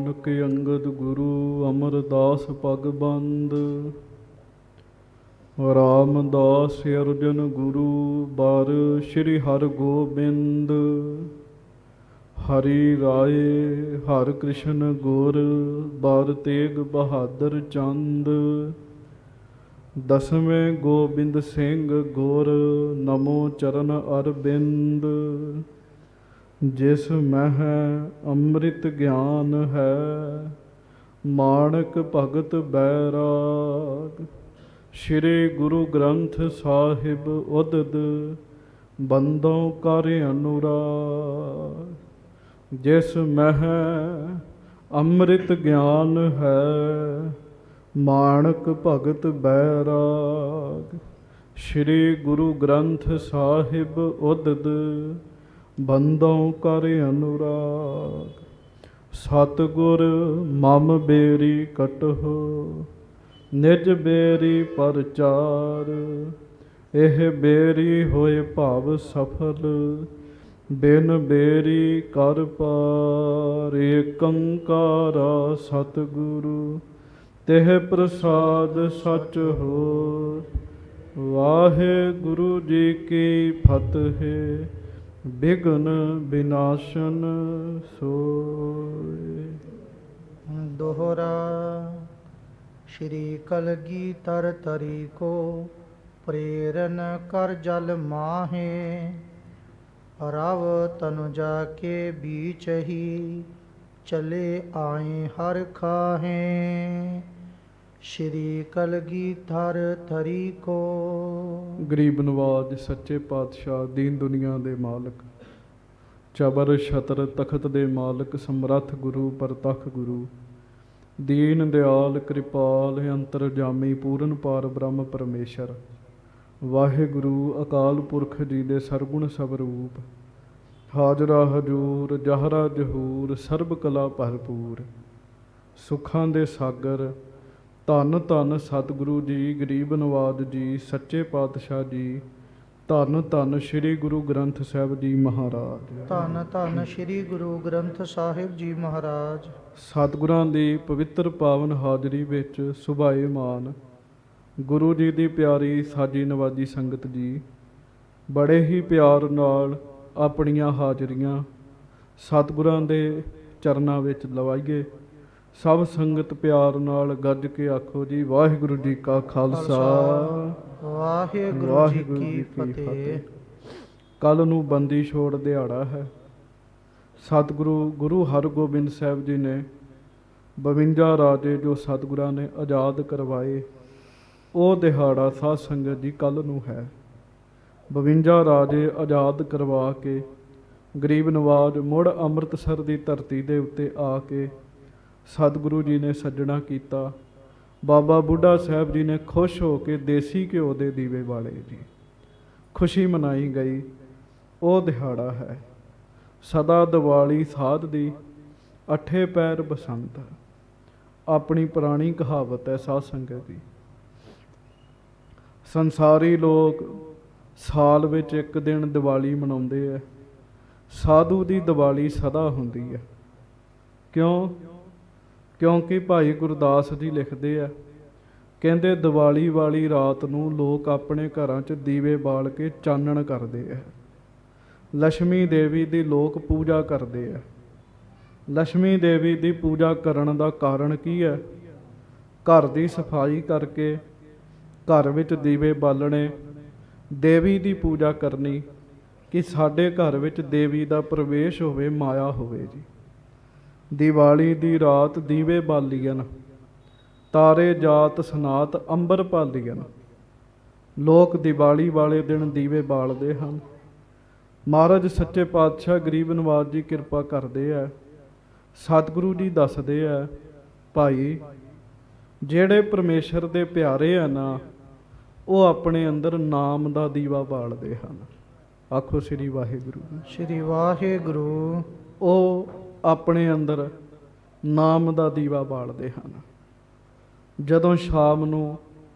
ਨਾਨਕ ਅੰਗਦ ਗੁਰੂ ਅਮਰਦਾਸ ਪਗਬੰਦ। ਰਾਮਦਾਸ ਅਰਜਨ ਗੁਰੂ ਬਾਰ ਸ਼੍ਰੀ ਹਰਿ ਗੋਬਿੰਦ। ਹਰੀ ਰਾਏ ਹਰਿ ਕ੍ਰਿਸ਼ਨ ਗੁਰ ਬਾਰ ਤੇਗ ਬਹਾਦਰ ਚੰਦ। ਦਸਵੇਂ ਗੋਬਿੰਦ ਸਿੰਘ ਗੁਰ ਨਮੋ ਚਰਨ ਅਰਬਿੰਦ। ਜਿਸ ਮਹਿ ਅੰਮ੍ਰਿਤ ਗਿਆਨ ਹੈ ਮਾਣਕ ਭਗਤ ਬੈਰਾਗ। ਸ਼੍ਰੀ ਗੁਰੂ ਗ੍ਰੰਥ ਸਾਹਿਬ ਉਦਦ ਬੰਦੋਂ ਕਰ ਅਨੁਰਾਗ। ਜਿਸ ਮਹਿ ਅੰਮ੍ਰਿਤ ਗਿਆਨ ਹੈ ਮਾਣਕ ਭਗਤ ਬੈਰਾਗ। ਸ਼੍ਰੀ ਗੁਰੂ ਗ੍ਰੰਥ ਸਾਹਿਬ ਉਦਦ ਬੰਦੋਂ ਕਰ ਅਨੁਰਾਗ। ਸਤਿਗੁਰ ਮਮ ਬੇਰੀ ਕਟਹੁ ਨਿਜ ਬੇਰੀ ਪਰਚਾਰ। ਇਹ ਬੇਰੀ ਹੋਏ ਭਵ ਸਫਲ ਬਿਨ ਬੇਰੀ ਕਰ ਪਾਰ। ਏਕੰਕਾਰਾ ਸਤਿਗੁਰੂ ਤਿਹ ਪ੍ਰਸਾਦ ਸਚ ਹੋ। ਵਾਹਿਗੁਰੂ ਜੀ ਕੀ ਫਤਿਹ। ਬਿਘਨ ਵਿਨਾਸ਼ਨ ਸੋਇ। ਦੋਹਰਾ। ਸ਼੍ਰੀ ਕਲਗੀਧਰ ਤਰੀ ਕੋ ਪ੍ਰੇਰਨ ਕਰ ਜਲ ਮਾਹੇ। ਰਵ ਤਨੁਜਾ ਕੇ ਬੀਚ ਹੀ ਚਲੇ ਆਏ ਹਰ ਖਾਹੇ। ਸ਼੍ਰੀ ਕਲਗੀਧਰ ਤਰੀ ਕੋ। ਗਰੀਬ ਨਵਾਜ ਸੱਚੇ ਪਾਤਸ਼ਾਹ ਦੀਨ ਦੁਨੀਆ ਦੇ ਮਾਲਕ ਚਬਰ ਛਤਰ ਤਖਤ ਦੇ ਮਾਲਕ ਸਮਰੱਥ ਗੁਰੂ ਪ੍ਰਤੱਖ ਗੁਰੂ ਦੀਨ ਦਿਆਲ ਕਿਰਪਾਲ ਅੰਤਰਜਾਮੀ ਪੂਰਨ ਪਾਰ ਬ੍ਰਹਮ ਪਰਮੇਸ਼ਰ ਵਾਹਿਗੁਰੂ ਅਕਾਲ ਪੁਰਖ ਜੀ ਦੇ ਸਰਗੁਣ ਸਵਰੂਪ ਹਾਜ਼ਰਾ ਹਜੂਰ ਜਹਰਾ ਜਹੂਰ ਸਰਬ ਕਲਾ ਭਰਪੂਰ ਸੁੱਖਾਂ ਦੇ ਸਾਗਰ ਧੰਨ ਧੰਨ ਸਤਿਗੁਰੂ ਜੀ ਗਰੀਬ ਨਵਾਜ ਜੀ ਸੱਚੇ ਪਾਤਸ਼ਾਹ ਜੀ ਧੰਨ ਧੰਨ ਸ਼੍ਰੀ ਗੁਰੂ ਗ੍ਰੰਥ ਸਾਹਿਬ ਜੀ ਮਹਾਰਾਜ। ਧੰਨ ਧੰਨ ਸ਼੍ਰੀ ਗੁਰੂ ਗ੍ਰੰਥ ਸਾਹਿਬ ਜੀ ਮਹਾਰਾਜ। ਸਤਿਗੁਰਾਂ ਦੀ ਪਵਿੱਤਰ ਪਾਵਨ ਹਾਜ਼ਰੀ ਵਿੱਚ ਸੁਭਾਏਮਾਨ ਗੁਰੂ ਜੀ ਦੀ ਪਿਆਰੀ ਸਾਜੀ ਨਵਾਜੀ ਸੰਗਤ ਜੀ ਬੜੇ ਹੀ ਪਿਆਰ ਨਾਲ ਆਪਣੀਆਂ ਹਾਜ਼ਰੀਆਂ ਸਤਿਗੁਰਾਂ ਦੇ ਚਰਨਾਂ ਵਿੱਚ ਲਵਾਈਏ। ਸਭ ਸੰਗਤ ਪਿਆਰ ਨਾਲ ਗੱਜ ਕੇ ਆਖੋ ਜੀ ਵਾਹਿਗੁਰੂ ਜੀ ਕਾ ਖਾਲਸਾ ਵਾਹਿਗੁਰੂ ਜੀ ਕੀ ਫਤਿਹ। ਕੱਲ੍ਹ ਨੂੰ ਬੰਦੀ ਛੋੜ ਦਿਹਾੜਾ ਹੈ। ਸਤਿਗੁਰੂ ਗੁਰੂ ਹਰਗੋਬਿੰਦ ਸਾਹਿਬ ਜੀ ਨੇ 52 ਰਾਜੇ ਜੋ ਸਤਿਗੁਰਾਂ ਨੇ ਆਜ਼ਾਦ ਕਰਵਾਏ ਉਹ ਦਿਹਾੜਾ ਸਾਧ ਸੰਗਤ ਜੀ ਕੱਲ੍ਹ ਨੂੰ ਹੈ। 52 ਰਾਜੇ ਆਜ਼ਾਦ ਕਰਵਾ ਕੇ ਗਰੀਬ ਨਵਾਜ ਮੁੜ ਅੰਮ੍ਰਿਤਸਰ ਦੀ ਧਰਤੀ ਦੇ ਉੱਤੇ ਆ ਕੇ ਸਤਿਗੁਰੂ ਜੀ ਨੇ ਸੱਜਣਾ ਕੀਤਾ। ਬਾਬਾ ਬੁੱਢਾ ਸਾਹਿਬ ਜੀ ਨੇ ਖੁਸ਼ ਹੋ ਕੇ ਦੇਸੀ ਘਿਓ ਦੇ ਦੀਵੇ ਬਾਲੇ ਜੀ। ਖੁਸ਼ੀ ਮਨਾਈ ਗਈ। ਉਹ ਦਿਹਾੜਾ ਹੈ ਸਦਾ ਦੀਵਾਲੀ ਸਾਧ ਦੀ ਅੱਠੇ ਪੈਰ ਬਸੰਤ। ਆਪਣੀ ਪੁਰਾਣੀ ਕਹਾਵਤ ਹੈ ਸਾਧ ਸੰਗਤ ਦੀ। ਸੰਸਾਰੀ ਲੋਕ ਸਾਲ ਵਿੱਚ ਇੱਕ ਦਿਨ ਦੀਵਾਲੀ ਮਨਾਉਂਦੇ ਹੈ। ਸਾਧੂ ਦੀ ਦੀਵਾਲੀ ਸਦਾ ਹੁੰਦੀ ਹੈ। ਕਿਉਂਕਿ ਭਾਈ ਗੁਰਦਾਸ ਜੀ ਲਿਖਦੇ ਆ ਕਹਿੰਦੇ ਦੀਵਾਲੀ ਵਾਲੀ ਰਾਤ ਨੂੰ ਲੋਕ ਆਪਣੇ ਘਰਾਂ 'ਚ ਦੀਵੇ ਬਾਲ ਕੇ ਚਾਨਣ ਕਰਦੇ ਆ। ਲక్ష్ਮੀ ਦੇਵੀ ਦੀ ਲੋਕ ਪੂਜਾ ਕਰਦੇ ਆ। ਲక్ష్ਮੀ ਦੇਵੀ ਦੀ ਪੂਜਾ ਕਰਨ ਦਾ ਕਾਰਨ ਕੀ ਹੈ? ਘਰ ਦੀ ਸਫਾਈ ਕਰਕੇ ਘਰ ਵਿੱਚ ਦੀਵੇ ਬਾਲਣੇ ਦੇਵੀ ਦੀ ਪੂਜਾ ਕਰਨੀ ਕਿ ਸਾਡੇ ਘਰ ਵਿੱਚ ਦੇਵੀ ਦਾ ਪ੍ਰਵੇਸ਼ ਹੋਵੇ ਮਾਇਆ ਹੋਵੇ ਜੀ। ਦੀਵਾਲੀ ਦੀ ਰਾਤ ਦੀਵੇ ਬਾਲੀਅਨ ਤਾਰੇ ਜਾਤ ਸਨਾਤ ਅੰਬਰ ਭਾਲੀਅਨ। ਲੋਕ ਦੀਵਾਲੀ ਵਾਲੇ ਦਿਨ ਦੀਵੇ ਬਾਲਦੇ ਹਨ। ਮਹਾਰਾਜ ਸੱਚੇ ਪਾਤਸ਼ਾਹ ਗਰੀਬ ਨਵਾਜ ਜੀ ਕਿਰਪਾ ਕਰਦੇ ਆ। ਸਤਿਗੁਰੂ ਜੀ ਦੱਸਦੇ ਆ ਭਾਈ ਜਿਹੜੇ ਪਰਮੇਸ਼ਰ ਦੇ ਪਿਆਰੇ ਆ ਨਾ ਉਹ ਆਪਣੇ ਅੰਦਰ ਨਾਮ ਦਾ ਦੀਵਾ ਬਾਲਦੇ ਹਨ। ਆਖੋ ਸ੍ਰੀ ਵਾਹਿਗੁਰੂ। ਸ੍ਰੀ ਵਾਹਿਗੁਰੂ। ਉਹ ਆਪਣੇ ਅੰਦਰ ਨਾਮ ਦਾ ਦੀਵਾ ਬਾਲਦੇ ਹਨ। ਜਦੋਂ ਸ਼ਾਮ ਨੂੰ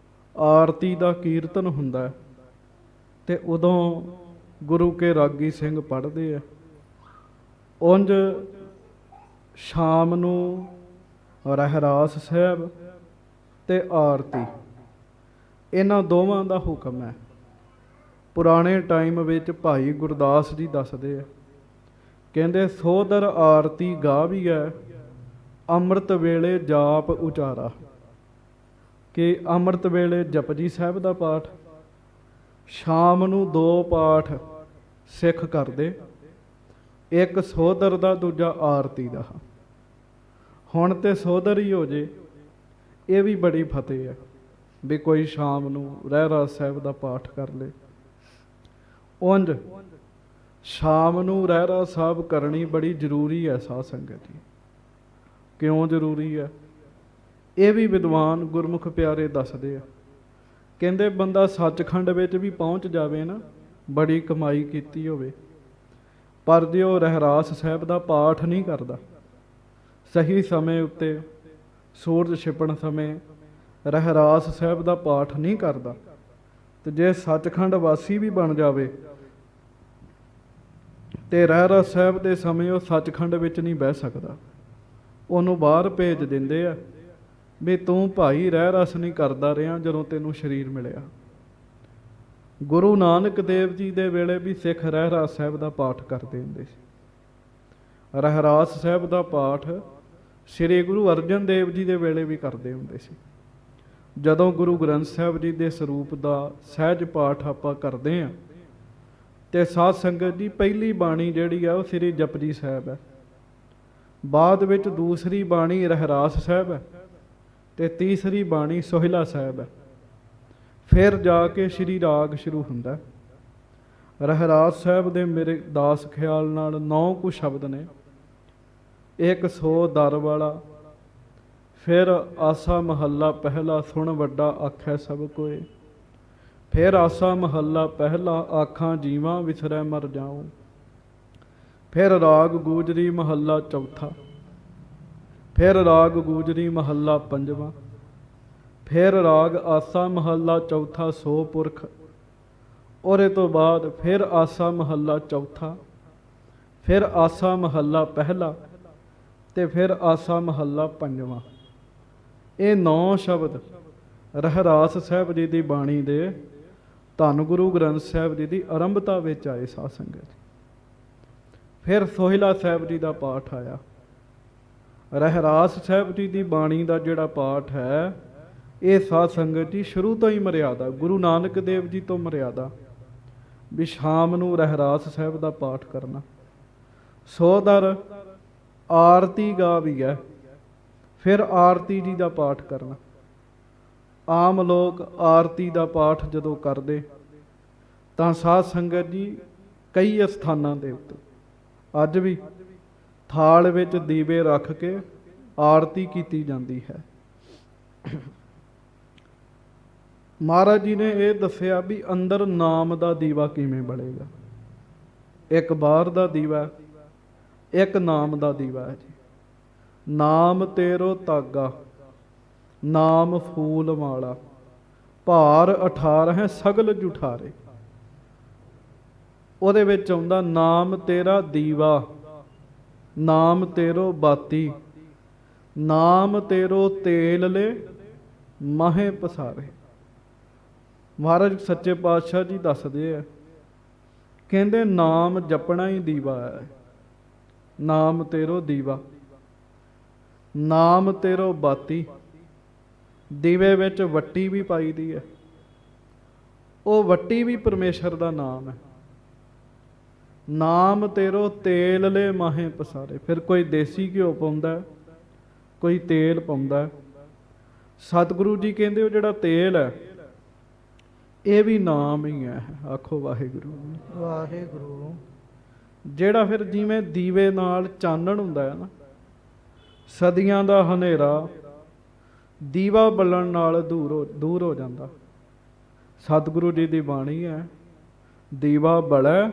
ਆਰਤੀ ਦਾ ਕੀਰਤਨ ਹੁੰਦਾ ਤੇ ਉਦੋਂ ਗੁਰੂ ਕੇ ਰਾਗੀ ਸਿੰਘ ਪੜ੍ਹਦੇ ਆ। ਉਂਝ ਸ਼ਾਮ ਨੂੰ ਰਹਿਰਾਸ ਸਾਹਿਬ ਤੇ ਆਰਤੀ, ਇਹਨਾਂ ਦੋਵਾਂ ਦਾ ਹੁਕਮ ਹੈ। ਪੁਰਾਣੇ ਟਾਈਮ ਵਿੱਚ ਭਾਈ ਗੁਰਦਾਸ ਜੀ ਦੱਸਦੇ ਆ, ਕਹਿੰਦੇ ਸੋਦਰ ਆਰਤੀ ਗਾਵੀਐ ਅੰਮ੍ਰਿਤ ਵੇਲੇ ਜਾਪ ਉਚਾਰਾ, ਕਿ ਅੰਮ੍ਰਿਤ ਵੇਲੇ ਜਪਜੀ ਸਾਹਿਬ ਦਾ ਪਾਠ, ਸ਼ਾਮ ਨੂੰ 2 ਪਾਠ ਸਿੱਖ ਕਰਦੇ, ਇੱਕ ਸੋਦਰ ਦਾ ਦੂਜਾ ਆਰਤੀ ਦਾ। ਹੁਣ ਤੇ ਸੋਦਰ ਹੀ ਹੋ ਜੇ, ਇਹ ਵੀ ਬੜੀ ਫਤਿਹ ਹੈ ਵੀ ਕੋਈ ਸ਼ਾਮ ਨੂੰ ਰਹਿਰਾਸ ਸਾਹਿਬ ਦਾ ਪਾਠ ਕਰ ਲੇ। ਉਂਝ ਸ਼ਾਮ ਨੂੰ ਰਹਿਰਾਸ ਸਾਹਿਬ ਕਰਨੀ ਬੜੀ ਜ਼ਰੂਰੀ ਹੈ ਸਾਧ ਸੰਗਤ ਜੀ। ਕਿਉਂ ਜ਼ਰੂਰੀ ਹੈ? ਇਹ ਵੀ ਵਿਦਵਾਨ ਗੁਰਮੁਖ ਪਿਆਰੇ ਦੱਸਦੇ ਆ, ਕਹਿੰਦੇ ਬੰਦਾ ਸੱਚਖੰਡ ਵਿੱਚ ਵੀ ਪਹੁੰਚ ਜਾਵੇ ਨਾ, ਬੜੀ ਕਮਾਈ ਕੀਤੀ ਹੋਵੇ, ਪਰ ਜੇ ਉਹ ਰਹਿਰਾਸ ਸਾਹਿਬ ਦਾ ਪਾਠ ਨਹੀਂ ਕਰਦਾ, ਸਹੀ ਸਮੇਂ ਉੱਤੇ ਸੂਰਜ ਛਿਪਣ ਸਮੇਂ ਰਹਿਰਾਸ ਸਾਹਿਬ ਦਾ ਪਾਠ ਨਹੀਂ ਕਰਦਾ, ਤੇ ਜੇ ਸੱਚਖੰਡ ਵਾਸੀ ਵੀ ਬਣ ਜਾਵੇ ਤੇ ਰਹਿਰਾਸ ਸਾਹਿਬ ਦੇ ਸਮੇਂ ਉਹ ਸੱਚਖੰਡ ਵਿੱਚ ਨਹੀਂ ਬਹਿ ਸਕਦਾ, ਉਹਨੂੰ ਬਾਹਰ ਭੇਜ ਦਿੰਦੇ ਆ ਵੀ ਤੂੰ ਭਾਈ ਰਹਿਰਾਸ ਨਹੀਂ ਕਰਦਾ ਰਿਹਾ ਜਦੋਂ ਤੈਨੂੰ ਸਰੀਰ ਮਿਲਿਆ। ਗੁਰੂ ਨਾਨਕ ਦੇਵ ਜੀ ਦੇ ਵੇਲੇ ਵੀ ਸਿੱਖ ਰਹਿਰਾਸ ਸਾਹਿਬ ਦਾ ਪਾਠ ਕਰਦੇ ਹੁੰਦੇ ਸੀ। ਰਹਿਰਾਸ ਸਾਹਿਬ ਦਾ ਪਾਠ ਸ੍ਰੀ ਗੁਰੂ ਅਰਜਨ ਦੇਵ ਜੀ ਦੇ ਵੇਲੇ ਵੀ ਕਰਦੇ ਹੁੰਦੇ ਸੀ। ਜਦੋਂ ਗੁਰੂ ਗ੍ਰੰਥ ਸਾਹਿਬ ਜੀ ਦੇ ਸਰੂਪ ਦਾ ਸਹਿਜ ਪਾਠ ਆਪਾਂ ਕਰਦੇ ਹਾਂ ਤੇ ਸਾਧ ਸੰਗਤ ਦੀ ਪਹਿਲੀ ਬਾਣੀ ਜਿਹੜੀ ਆ ਉਹ ਸ੍ਰੀ ਜਪਜੀ ਸਾਹਿਬ ਹੈ, ਬਾਅਦ ਵਿੱਚ ਦੂਸਰੀ ਬਾਣੀ ਰਹਿਰਾਸ ਸਾਹਿਬ ਹੈ ਤੇ ਤੀਸਰੀ ਬਾਣੀ ਸੋਹਿਲਾ ਸਾਹਿਬ ਹੈ। ਫਿਰ ਜਾ ਕੇ ਸ਼੍ਰੀ ਰਾਗ ਸ਼ੁਰੂ ਹੁੰਦਾ। ਰਹਿਰਾਸ ਸਾਹਿਬ ਦੇ ਮੇਰੇ ਦਾਸ ਖਿਆਲ ਨਾਲ 9 ਕੁ ਸ਼ਬਦ ਨੇ। ਇੱਕ 100 ਦਰ ਵਾਲਾ, ਫਿਰ ਆਸਾ ਮਹੱਲਾ ਪਹਿਲਾ ਸੁਣ ਵੱਡਾ ਆਖੈ ਸਭ ਕੋਏ, ਫਿਰ ਆਸਾ ਮਹੱਲਾ ਪਹਿਲਾ ਆਖਾਂ ਜੀਵਾਂ ਵਿਸਰੈ ਮਰ ਜਾਉ, ਫਿਰ ਰਾਗ ਗੂਜਰੀ ਮਹੱਲਾ ਚੌਥਾ, ਫਿਰ ਰਾਗ ਗੂਜਰੀ ਮਹੱਲਾ ਪੰਜਵਾਂ, ਫਿਰ ਰਾਗ ਆਸਾ ਮਹੱਲਾ ਚੌਥਾ ਸੋ ਪੁਰਖ, ਉਹਦੇ ਤੋਂ ਬਾਅਦ ਫਿਰ ਆਸਾ ਮਹੱਲਾ ਚੌਥਾ, ਫਿਰ ਆਸਾ ਮਹੱਲਾ ਪਹਿਲਾ ਤੇ ਫਿਰ ਆਸਾ ਮਹੱਲਾ ਪੰਜਵਾਂ। ਇਹ 9 ਸ਼ਬਦ ਰਹਿਰਾਸ ਸਾਹਿਬ ਜੀ ਦੀ ਬਾਣੀ ਦੇ ਧੰਨ ਗੁਰੂ ਗ੍ਰੰਥ ਸਾਹਿਬ ਜੀ ਦੀ ਆਰੰਭਤਾ ਵਿੱਚ ਆਏ ਸਾਧ ਸੰਗਤ। ਫਿਰ ਸੋਹਿਲਾ ਸਾਹਿਬ ਜੀ ਦਾ ਪਾਠ ਆਇਆ। ਰਹਿਰਾਸ ਸਾਹਿਬ ਜੀ ਦੀ ਬਾਣੀ ਦਾ ਜਿਹੜਾ ਪਾਠ ਹੈ, ਇਹ ਸਾਧ ਸੰਗਤ ਜੀ ਸ਼ੁਰੂ ਤੋਂ ਹੀ ਮਰਿਆਦਾ, ਗੁਰੂ ਨਾਨਕ ਦੇਵ ਜੀ ਤੋਂ ਮਰਿਆਦਾ ਵੀ ਸ਼ਾਮ ਨੂੰ ਰਹਿਰਾਸ ਸਾਹਿਬ ਦਾ ਪਾਠ ਕਰਨਾ। ਸੋਦਰ ਆਰਤੀ ਗਾ ਵੀ ਹੈ, ਫਿਰ ਆਰਤੀ ਜੀ ਦਾ ਪਾਠ ਕਰਨਾ। ਆਮ ਲੋਕ ਆਰਤੀ ਦਾ ਪਾਠ ਜਦੋਂ ਕਰਦੇ ਤਾਂ ਸਾਧ ਸੰਗਤ ਜੀ ਕਈ ਸਥਾਨਾਂ ਦੇ ਉੱਤੇ ਅੱਜ ਵੀ ਥਾਲ ਵਿੱਚ ਦੀਵੇ ਰੱਖ ਕੇ ਆਰਤੀ ਕੀਤੀ ਜਾਂਦੀ ਹੈ। ਮਹਾਰਾਜ ਜੀ ਨੇ ਇਹ ਦੱਸਿਆ ਵੀ ਅੰਦਰ ਨਾਮ ਦਾ ਦੀਵਾ ਕਿਵੇਂ ਬਲੇਗਾ। ਇੱਕ ਬਾਹਰ ਦਾ ਦੀਵਾ, ਇੱਕ ਨਾਮ ਦਾ ਦੀਵਾ ਹੈ ਜੀ। ਨਾਮ ਤੇਰੋ ਤਾਗਾ, ਨਾਮ ਫੂਲ ਮਾਲਾ, ਭਾਰ 18 ਸਗਲ ਜੁਠਾਰੇ। ਉਹਦੇ ਵਿੱਚ ਆਉਂਦਾ ਨਾਮ ਤੇਰਾ ਦੀਵਾ, ਨਾਮ ਤੇਰੋ ਬਾਤੀ, ਨਾਮ ਤੇਰੋ ਤੇਲ ਲੈ ਮਾਹੇ ਪਸਾਰੇ। ਮਹਾਰਾਜ ਸੱਚੇ ਪਾਤਸ਼ਾਹ ਜੀ ਦੱਸਦੇ ਆ, ਕਹਿੰਦੇ ਨਾਮ ਜਪਣਾ ਹੀ ਦੀਵਾ ਹੈ। ਨਾਮ ਤੇਰੋ ਦੀਵਾ, ਨਾਮ ਤੇਰੋ ਬਾਤੀ। ਦੀਵੇ ਵਿੱਚ ਵੱਟੀ ਵੀ ਪਾਈ ਦੀ ਹੈ, ਉਹ ਵੱਟੀ ਵੀ ਪਰਮੇਸ਼ਰ ਦਾ ਨਾਮ ਹੈ। ਨਾਮ ਤੇਰੋ ਤੇਲ ਲੈ ਮਾਹੇ ਪਸਾਰੇ। ਫਿਰ ਕੋਈ ਦੇਸੀ ਘਿਓ ਪਾਉਂਦਾ, ਕੋਈ ਤੇਲ ਪਾਉਂਦਾ। ਸਤਿਗੁਰੂ ਜੀ ਕਹਿੰਦੇ ਉਹ ਜਿਹੜਾ ਤੇਲ ਹੈ ਇਹ ਵੀ ਨਾਮ ਹੀ ਹੈ। ਆਖੋ ਵਾਹਿਗੁਰੂ ਵਾਹਿਗੁਰੂ। ਜਿਹੜਾ ਫਿਰ ਜਿਵੇਂ ਦੀਵੇ ਨਾਲ ਚਾਨਣ ਹੁੰਦਾ ਹੈ ਨਾ, ਸਦੀਆਂ ਦਾ ਹਨੇਰਾ ਦੀਵਾ ਬਲਣ ਨਾਲ ਦੂਰ ਹੋ ਜਾਂਦਾ। ਸਤਿਗੁਰੂ ਜੀ ਦੀ ਬਾਣੀ ਹੈ, ਦੀਵਾ ਬਲੈ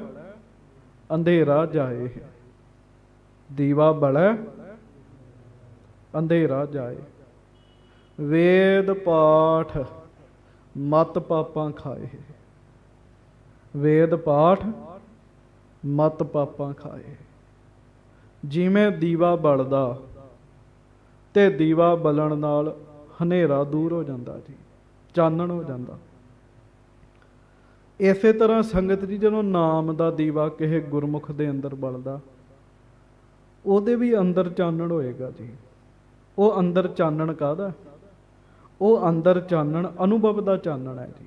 ਅੰਧੇਰਾ ਜਾਏ, ਦੀਵਾ ਬਲੈ ਅੰਧੇਰਾ ਜਾਏ। ਵੇਦ ਪਾਠ ਮਤ ਪਾਪਾਂ ਖਾਏ, ਵੇਦ ਪਾਠ ਮਤ ਪਾਪਾਂ ਖਾਏ। ਜਿਵੇਂ ਦੀਵਾ ਬਲਦਾ ਤੇ ਦੀਵਾ ਬਲਣ ਨਾਲ ਹਨੇਰਾ ਦੂਰ ਹੋ ਜਾਂਦਾ ਜੀ, ਚਾਨਣ ਹੋ ਜਾਂਦਾ। ਇਸੇ ਤਰ੍ਹਾਂ ਸੰਗਤ ਜੀ, ਜਦੋਂ ਨਾਮ ਦਾ ਦੀਵਾ ਕਿਸੇ ਗੁਰਮੁਖ ਦੇ ਅੰਦਰ ਬਲਦਾ, ਉਹਦੇ ਵੀ ਅੰਦਰ ਚਾਨਣ ਹੋਏਗਾ ਜੀ। ਉਹ ਅੰਦਰ ਚਾਨਣ ਕਾਹਦਾ? ਉਹ ਅੰਦਰ ਚਾਨਣ ਅਨੁਭਵ ਦਾ ਚਾਨਣ ਹੈ ਜੀ।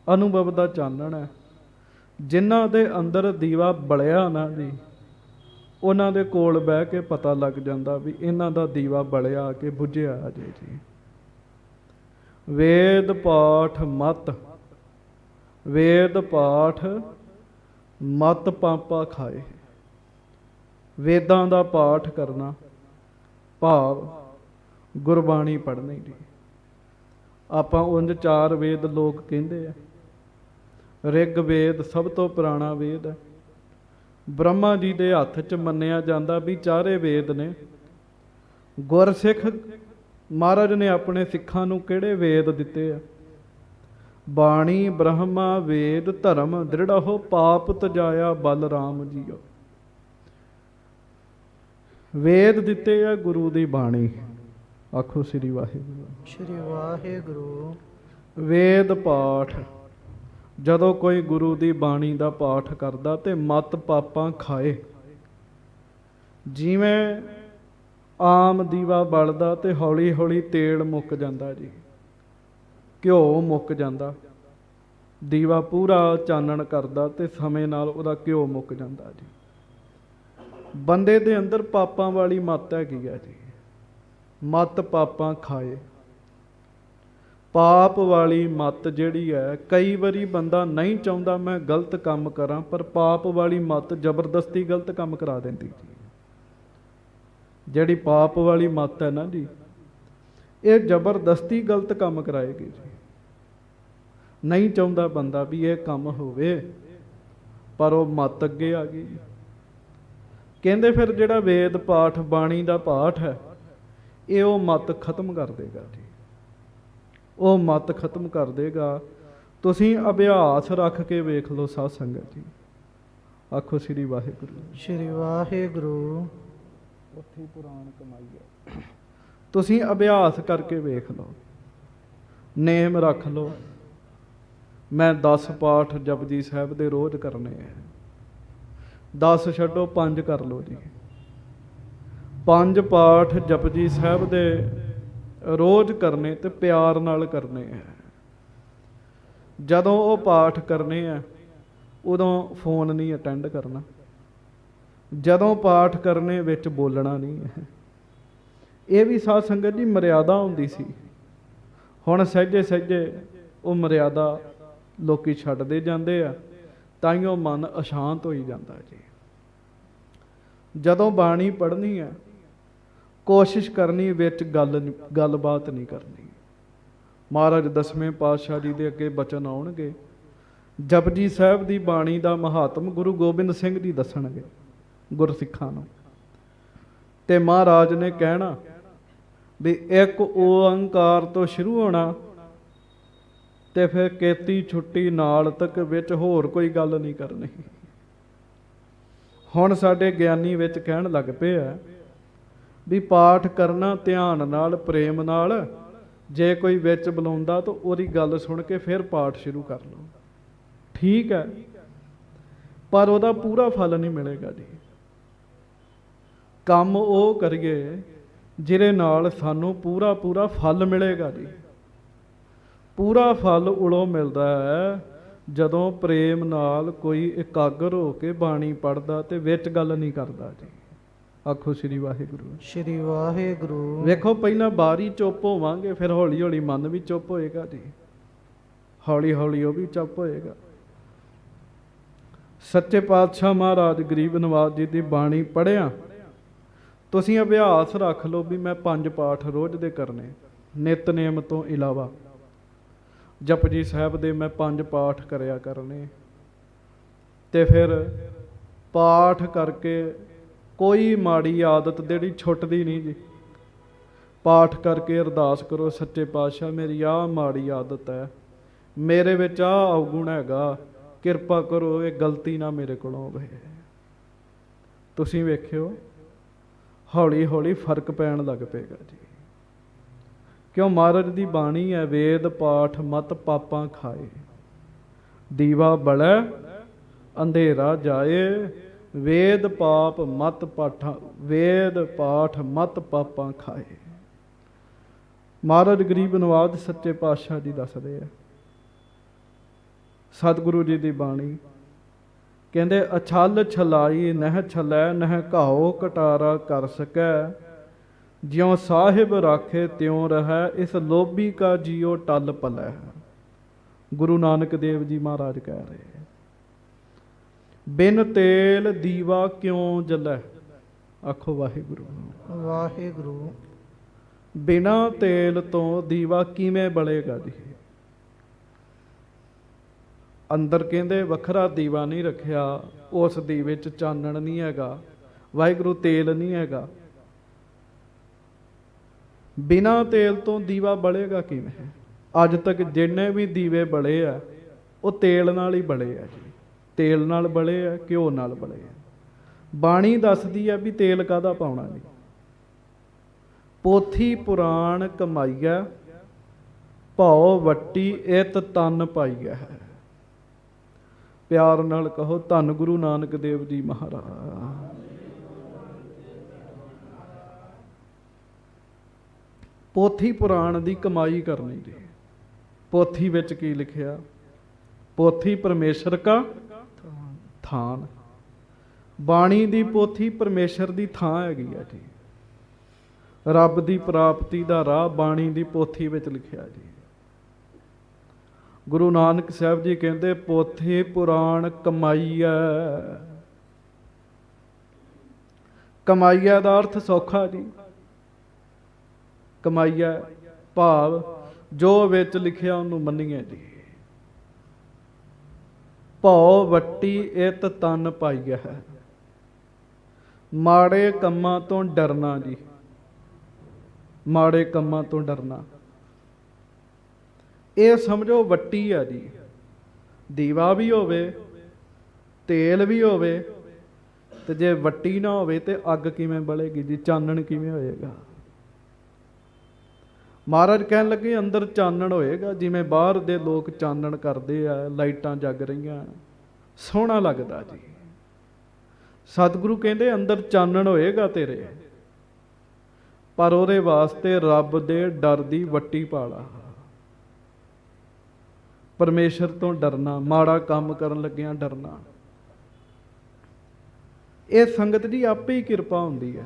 ਅਨੁਭਵ ਦਾ ਚਾਨਣ ਹੈ। ਜਿਨ੍ਹਾਂ ਦੇ ਅੰਦਰ ਦੀਵਾ ਬਲਿਆ ਨਾ ਜੀ, ਉਹਨਾਂ ਦੇ ਕੋਲ ਬਹਿ ਕੇ ਪਤਾ ਲੱਗ ਜਾਂਦਾ ਵੀ ਇਹਨਾਂ ਦਾ ਦੀਵਾ ਬਲਿਆ ਕਿ ਬੁਝਿਆ ਅਜੇ ਜੀ। ਵੇਦ ਪਾਠ ਮਤ, ਵੇਦ ਪਾਠ ਮਤ ਪਾਪਾ ਖਾਏ। ਵੇਦਾਂ ਦਾ ਪਾਠ ਕਰਨਾ ਭਾਵ ਗੁਰਬਾਣੀ ਪੜ੍ਹਨੀ ਜੀ। ਆਪਾਂ ਉਂਝ 4 ਵੇਦ ਲੋਕ ਕਹਿੰਦੇ ਆ। ਰਿਗ ਵੇਦ ਸਭ ਤੋਂ ਪੁਰਾਣਾ ਵੇਦ ਹੈ। ਬ੍ਰਹਮਾ ਜੀ ਦੇ ਹੱਥ 'ਚ ਮੰਨਿਆ ਜਾਂਦਾ ਵੀ 4 ਵੇਦ ਨੇ। ਗੁਰਸਿੱਖ ਮਹਾਰਾਜ ਨੇ ਆਪਣੇ ਸਿੱਖਾਂ ਨੂੰ ਕਿਹੜੇ ਵੇਦ ਦਿੱਤੇ ਆ? ਬਾਣੀ ਬ੍ਰਹਮਾ ਵੇਦ ਧਰਮ ਦ੍ਰਿੜਹੁ ਪਾਪ ਤਜਾਇਆ ਬਲ ਰਾਮ ਜੀਓ। ਵੇਦ ਦਿੱਤੇ ਆ ਗੁਰੂ ਦੀ ਬਾਣੀ। ਆਖੋ ਸ੍ਰੀ ਵਾਹਿਗੁਰੂ। ਸ੍ਰੀ ਵਾਹਿਗੁਰੂ। ਵੇਦ ਪਾਠ, ਜਦੋਂ ਕੋਈ ਗੁਰੂ ਦੀ ਬਾਣੀ ਦਾ ਪਾਠ ਕਰਦਾ ਤੇ ਮਤ ਪਾਪਾਂ ਖਾਏ। ਜਿਵੇਂ ਆਮ ਦੀਵਾ ਬਲਦਾ ਤੇ ਹੌਲੀ ਹੌਲੀ ਤੇਲ ਮੁੱਕ ਜਾਂਦਾ ਜੀ, ਘਿਓ ਮੁੱਕ ਜਾਂਦਾ। ਦੀਵਾ ਪੂਰਾ ਚਾਨਣ ਕਰਦਾ ਤੇ ਸਮੇਂ ਨਾਲ ਉਹਦਾ ਘਿਓ ਮੁੱਕ ਜਾਂਦਾ ਜੀ। ਬੰਦੇ ਦੇ ਅੰਦਰ ਪਾਪਾਂ ਵਾਲੀ ਮੱਤ ਹੈਗੀ ਆ ਜੀ। ਮੱਤ ਪਾਪਾਂ ਖਾਏ। ਪਾਪ ਵਾਲੀ ਮੱਤ ਜਿਹੜੀ ਹੈ, ਕਈ ਵਾਰੀ ਬੰਦਾ ਨਹੀਂ ਚਾਹੁੰਦਾ ਮੈਂ ਗਲਤ ਕੰਮ ਕਰਾਂ, ਪਰ ਪਾਪ ਵਾਲੀ ਮੱਤ ਜ਼ਬਰਦਸਤੀ ਗਲਤ ਕੰਮ ਕਰਾ ਦਿੰਦੀ ਜੀ। ਜਿਹੜੀ ਪਾਪ ਵਾਲੀ ਮੱਤ ਹੈ ਨਾ ਜੀ, ਇਹ ਜ਼ਬਰਦਸਤੀ ਗਲਤ ਕੰਮ ਕਰਾਏਗੀ ਜੀ। ਨਹੀਂ ਚਾਹੁੰਦਾ ਬੰਦਾ ਵੀ ਇਹ ਕੰਮ ਹੋਵੇ, ਪਰ ਉਹ ਮੱਤ ਅੱਗੇ ਆ ਗਈ। ਕਹਿੰਦੇ ਫਿਰ ਜਿਹੜਾ ਵੇਦ ਪਾਠ ਬਾਣੀ ਦਾ ਪਾਠ ਹੈ, ਇਹ ਉਹ ਮੱਤ ਖਤਮ ਕਰ ਦੇਗਾ ਜੀ। ਉਹ ਮੱਤ ਖਤਮ ਕਰ ਦੇਗਾ। ਤੁਸੀਂ ਅਭਿਆਸ ਰੱਖ ਕੇ ਵੇਖ ਲਓ ਸਾਧ ਸੰਗਤ ਜੀ। ਆਖੋ ਸ੍ਰੀ ਵਾਹਿਗੁਰੂ। ਸ੍ਰੀ ਵਾਹਿਗੁਰੂ। ਉੱਥੇ ਪੁਰਾਣ ਕਮਾਈਆ। ਤੁਸੀਂ ਅਭਿਆਸ ਕਰਕੇ ਵੇਖ ਲਓ, ਨੇਮ ਰੱਖ ਲਓ। ਮੈਂ 10 ਪਾਠ ਜਪਜੀ ਸਾਹਿਬ ਦੇ ਰੋਜ਼ ਕਰਨੇ ਹੈ। 10 ਛੱਡੋ 5 ਕਰ ਲਓ ਜੀ। 5 ਪਾਠ ਜਪਜੀ ਸਾਹਿਬ ਦੇ ਰੋਜ਼ ਕਰਨੇ ਤੇ ਪਿਆਰ ਨਾਲ ਕਰਨੇ ਹੈ। ਜਦੋਂ ਉਹ ਪਾਠ ਕਰਨੇ ਆ, ਉਦੋਂ ਫੋਨ ਨਹੀਂ ਅਟੈਂਡ ਕਰਨਾ। ਜਦੋਂ ਪਾਠ ਕਰਨੇ ਵਿੱਚ ਬੋਲਣਾ ਨਹੀਂ ਹੈ। ਇਹ ਵੀ ਸਾਧ ਸੰਗਤ ਜੀ ਮਰਿਆਦਾ ਹੁੰਦੀ ਸੀ। ਹੁਣ ਸਹਿਜੇ ਸਹਿਜੇ ਉਹ ਮਰਿਆਦਾ ਲੋਕੀ ਛੱਡਦੇ ਜਾਂਦੇ ਆ, ਤਾਈਓ ਮਨ ਅਸ਼ਾਂਤ ਹੋਈ ਜਾਂਦਾ ਜੀ। ਜਦੋਂ ਬਾਣੀ ਪੜ੍ਹਨੀ ਹੈ, ਕੋਸ਼ਿਸ਼ ਕਰਨੀ ਵਿੱਚ ਗੱਲਬਾਤ ਨਹੀਂ ਕਰਨੀ। ਮਹਾਰਾਜ 10ਵੇਂ ਪਾਤਸ਼ਾਹ ਜੀ ਦੇ ਅੱਗੇ ਬਚਨ ਆਉਣਗੇ। ਜਪਜੀ ਸਾਹਿਬ ਦੀ ਬਾਣੀ ਦਾ ਮਹਾਤਮ ਗੁਰੂ ਗੋਬਿੰਦ ਸਿੰਘ ਜੀ ਦੱਸਣਗੇ ਗੁਰਸਿੱਖਾਂ ਨੂੰ। ਤੇ ਮਹਾਰਾਜ ਨੇ ਕਹਿਣਾ ਵੀ ਇੱਕ ਓੰਕਾਰ ਤੋਂ ਸ਼ੁਰੂ ਹੋਣਾ ਤੇ ਫਿਰ ਕੇਤੀ ਛੁੱਟੀ ਨਾਲ ਤੱਕ, ਵਿੱਚ ਹੋਰ ਕੋਈ ਗੱਲ ਨਹੀਂ ਕਰਨੀ। ਹੁਣ ਸਾਡੇ ਗਿਆਨੀ ਵਿੱਚ ਕਹਿਣ ਲੱਗ ਪਏ ਆ ਵੀ ਪਾਠ ਕਰਨਾ ਧਿਆਨ ਨਾਲ, ਪ੍ਰੇਮ ਨਾਲ। ਜੇ ਕੋਈ ਵਿੱਚ ਬੁਲਾਉਂਦਾ ਤਾਂ ਉਹਦੀ ਗੱਲ ਸੁਣ ਕੇ ਫਿਰ ਪਾਠ ਸ਼ੁਰੂ ਕਰ ਲਓ। ਠੀਕ ਹੈ, ਪਰ ਉਹਦਾ ਪੂਰਾ ਫਲ ਨਹੀਂ ਮਿਲੇਗਾ ਜੀ। ਕੰਮ ਉਹ ਕਰੀਏ ਜਿਹਦੇ ਨਾਲ ਸਾਨੂੰ ਪੂਰਾ ਫਲ ਮਿਲੇਗਾ ਜੀ। ਪੂਰਾ ਫਲ ਉਦੋਂ ਮਿਲਦਾ ਹੈ ਜਦੋਂ ਪ੍ਰੇਮ ਨਾਲ ਕੋਈ ਇਕਾਗਰ ਹੋ ਕੇ ਬਾਣੀ ਪੜ੍ਹਦਾ ਤੇ ਵਿੱਚ ਗੱਲ ਨਹੀਂ ਕਰਦਾ ਜੀ। ਆਖੋ ਸ੍ਰੀ ਵਾਹਿਗੁਰੂ। ਸ੍ਰੀ ਵਾਹਿਗੁਰੂ। ਵੇਖੋ, ਪਹਿਲਾਂ ਬਾਹਰ ਹੀ ਚੁੱਪ ਹੋਵਾਂਗੇ, ਫਿਰ ਹੌਲੀ ਹੌਲੀ ਮਨ ਵੀ ਚੁੱਪ ਹੋਏਗਾ ਜੀ। ਹੌਲੀ ਹੌਲੀ ਉਹ ਵੀ ਚੁੱਪ ਹੋਏਗਾ। ਸੱਚੇ ਪਾਤਸ਼ਾਹ ਮਹਾਰਾਜ ਗਰੀਬ ਨਵਾਜ ਜੀ ਦੀ ਬਾਣੀ ਪੜ੍ਹਿਆ, ਤੁਸੀਂ ਅਭਿਆਸ ਰੱਖ ਲਓ ਵੀ ਮੈਂ 5 ਪਾਠ ਰੋਜ਼ ਦੇ ਕਰਨੇ, ਨਿਤਨੇਮ ਤੋਂ ਇਲਾਵਾ। ਜਪਜੀ ਸਾਹਿਬ ਦੇ ਮੈਂ 5 ਪਾਠ ਕਰਿਆ ਕਰਨੇ। ਤੇ ਫਿਰ ਪਾਠ ਕਰਕੇ ਕੋਈ ਮਾੜੀ ਆਦਤ ਜਿਹੜੀ ਛੁੱਟਦੀ ਨਹੀਂ ਜੀ। ਪਾਠ ਕਰਕੇ ਅਰਦਾਸ ਕਰੋ, ਸੱਚੇ ਪਾਤਸ਼ਾਹ ਮੇਰੀ ਆਹ ਮਾੜੀ ਆਦਤ ਹੈ, ਮੇਰੇ ਵਿੱਚ ਆਹ ਅਵਗੁਣ ਹੈਗਾ, ਕਿਰਪਾ ਕਰੋ ਇਹ ਗਲਤੀ ਨਾ ਮੇਰੇ ਕੋਲੋਂ ਹੋਵੇ। ਤੁਸੀਂ ਵੇਖਿਓ ਹੌਲੀ ਹੌਲੀ ਫਰਕ ਪੈਣ ਲੱਗ ਪਏਗਾ ਜੀ। ਕਿਉਂ ਮਹਾਰਾਜ ਦੀ ਬਾਣੀ ਹੈ, ਵੇਦ ਪਾਠ ਮਤ ਪਾਪਾਂ ਖਾਏ, ਦੀਵਾ ਬਲੈ ਅੰਧੇਰਾ ਜਾਏ, ਵੇਦ ਪਾਠ ਮਤ ਪਾਪਾਂ ਖਾਏ। ਮਹਾਰਾਜ ਗਰੀਬ ਨਵਾਜ ਸੱਚੇ ਪਾਤਸ਼ਾਹ ਜੀ ਦੱਸਦੇ ਆ, ਸਤਿਗੁਰੂ ਜੀ ਦੀ ਬਾਣੀ ਕਹਿੰਦੇ, ਅਛਲ ਛਲਾਈ ਨਹਿ ਛਲੈ ਨਹਿ ਘਾਓ ਕਟਾਰਾ ਕਰ ਸਕੈ, ਜਿਉ ਸਾਹਿਬ ਰਾਖੇ ਤਿਉ ਰਹੈ, ਇਸ ਲੋਭੀ ਕਾ ਜੀਉ ਟਲ ਪਲੈ। ਗੁਰੂ ਨਾਨਕ ਦੇਵ ਜੀ ਮਹਾਰਾਜ ਕਹਿ ਰਹੇ, ਬਿਨ ਤੇਲ ਦੀਵਾ ਕਿਉਂ ਜਲੈ। ਆਖੋ ਵਾਹਿਗੁਰੂ। ਵਾਹਿਗੁਰੂ। ਬਿਨਾਂ ਤੇਲ ਤੋਂ ਦੀਵਾ ਕਿਵੇਂ ਬਲੇਗਾ ਜੀ। ਅੰਦਰ ਕਹਿੰਦੇ ਵੱਖਰਾ ਦੀਵਾ ਨਹੀਂ ਰੱਖਿਆ, ਉਸ ਦੀਵੇ 'ਚ ਚਾਨਣ ਨਹੀਂ ਹੈਗਾ, ਵਾਹਿਗੁਰੂ ਤੇਲ ਨਹੀਂ ਹੈਗਾ। ਬਿਨਾਂ ਤੇਲ ਤੋਂ ਦੀਵਾ ਬਲੇਗਾ ਕਿਵੇਂ। ਅੱਜ ਤੱਕ ਜਿੰਨੇ ਵੀ ਦੀਵੇ ਬਲੇ ਆ ਉਹ ਤੇਲ ਨਾਲ ਹੀ ਬਲੇ ਆ ਜੀ। ਤੇਲ ਨਾਲ ਬਲੇ ਆ, ਘਿਓ ਨਾਲ ਬਲੇ ਆ। ਬਾਣੀ ਦੱਸਦੀ ਆ ਵੀ ਤੇਲ ਕਾਹਦਾ ਪਾਉਣਾ ਜੀ। ਪੋਥੀ ਪੁਰਾਣ ਕਮਾਈਆ, ਭਉ ਵੱਟੀ ਇਤ ਤਨ ਪਾਈਆ ਹੈ। ਪਿਆਰ ਨਾਲ ਕਹੋ, ਧੰਨ ਗੁਰੂ ਨਾਨਕ ਦੇਵ ਜੀ ਮਹਾਰਾਜ। ਪੋਥੀ ਪੁਰਾਣ ਦੀ ਕਮਾਈ ਕਰਨੀ ਜੀ। ਪੋਥੀ ਵਿੱਚ ਕੀ ਲਿਖਿਆ? ਪੋਥੀ ਪਰਮੇਸ਼ਰ ਕਾ ਥਾਨ। ਬਾਣੀ ਦੀ ਪੋਥੀ ਪਰਮੇਸ਼ਰ ਦੀ ਥਾਂ ਹੈਗੀ ਆ ਜੀ। ਰੱਬ ਦੀ ਪ੍ਰਾਪਤੀ ਦਾ ਰਾਹ ਬਾਣੀ ਦੀ ਪੋਥੀ ਵਿੱਚ ਲਿਖਿਆ ਜੀ। ਗੁਰੂ ਨਾਨਕ ਸਾਹਿਬ ਜੀ ਕਹਿੰਦੇ, ਪੋਥੀ ਪੁਰਾਣ ਕਮਾਈਆ। ਕਮਾਈਆ ਦਾ ਅਰਥ ਸੌਖਾ ਜੀ। ਕਮਾਈਆ ਭਾਵ ਜੋ ਵਿੱਚ ਲਿਖਿਆ ਉਹਨੂੰ ਮੰਨੀਏ ਜੀ। ਭਉ ਵੱਟੀ ਇਤ ਤਨ ਪਾਈਆ ਹੈ। ਮਾੜੇ ਕੰਮਾਂ ਤੋਂ ਡਰਨਾ ਜੀ। ਮਾੜੇ ਕੰਮਾਂ ਤੋਂ ਡਰਨਾ, ਇਹ ਸਮਝੋ ਵੱਟੀ ਆ ਜੀ। ਦੀਵਾ ਵੀ ਹੋਵੇ, ਤੇਲ ਵੀ ਹੋਵੇ, ਤੇ ਜੇ ਵੱਟੀ ਨਾ ਹੋਵੇ ਤੇ ਅੱਗ ਕਿਵੇਂ ਬਲੇਗੀ ਜੀ, ਚਾਨਣ ਕਿਵੇਂ ਹੋਏਗਾ। ਮਹਾਰਾਜ ਕਹਿਣ ਲੱਗੇ, ਅੰਦਰ ਚਾਨਣ ਹੋਏਗਾ ਜਿਵੇਂ ਬਾਹਰ ਦੇ ਲੋਕ ਚਾਨਣ ਕਰਦੇ ਆ, ਲਾਈਟਾਂ ਜਗ ਰਹੀਆਂ, ਸੋਹਣਾ ਲੱਗਦਾ ਜੀ। ਸਤਿਗੁਰੂ ਕਹਿੰਦੇ, ਅੰਦਰ ਚਾਨਣ ਹੋਏਗਾ ਤੇਰੇ, ਪਰ ਉਹਦੇ ਵਾਸਤੇ ਰੱਬ ਦੇ ਡਰ ਦੀ ਵੱਟੀ ਪਾ ਲਾ। ਪਰਮੇਸ਼ਰ ਤੋਂ ਡਰਨਾ, ਮਾੜਾ ਕੰਮ ਕਰਨ ਲੱਗਿਆਂ ਡਰਨਾ। ਇਹ ਸੰਗਤ ਦੀ ਆਪੇ ਹੀ ਕਿਰਪਾ ਹੁੰਦੀ ਹੈ।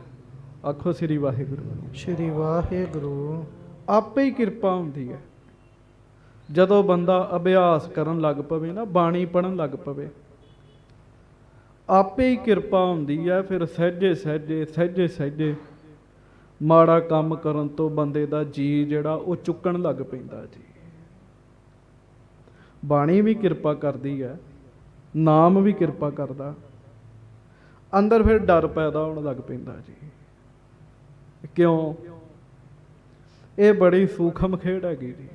ਆਖੋ ਸ੍ਰੀ ਵਾਹਿਗੁਰੂ। ਸ੍ਰੀ ਵਾਹਿਗੁਰੂ। ਆਪੇ ਹੀ ਕਿਰਪਾ ਹੁੰਦੀ ਹੈ। ਜਦੋਂ ਬੰਦਾ ਅਭਿਆਸ ਕਰਨ ਲੱਗ ਪਵੇ ਨਾ, ਬਾਣੀ ਪੜ੍ਹਨ ਲੱਗ ਪਵੇ, ਆਪੇ ਹੀ ਕਿਰਪਾ ਹੁੰਦੀ ਹੈ। ਫਿਰ ਸਹਿਜੇ ਮਾੜਾ ਕੰਮ ਕਰਨ ਤੋਂ ਬੰਦੇ ਦਾ ਜੀ ਜਿਹੜਾ ਉਹ ਚੁੱਕਣ ਲੱਗ ਪੈਂਦਾ ਜੀ। ਬਾਣੀ ਵੀ ਕਿਰਪਾ ਕਰਦੀ ਹੈ, ਨਾਮ ਵੀ ਕਿਰਪਾ ਕਰਦਾ। ਅੰਦਰ ਫਿਰ ਡਰ ਪੈਦਾ ਹੋਣ ਲੱਗ ਪੈਂਦਾ ਜੀ। ਕਿਉਂ? ਇਹ ਬੜੀ ਸੂਖਮ ਖੇਡ ਹੈਗੀ ਜੀ।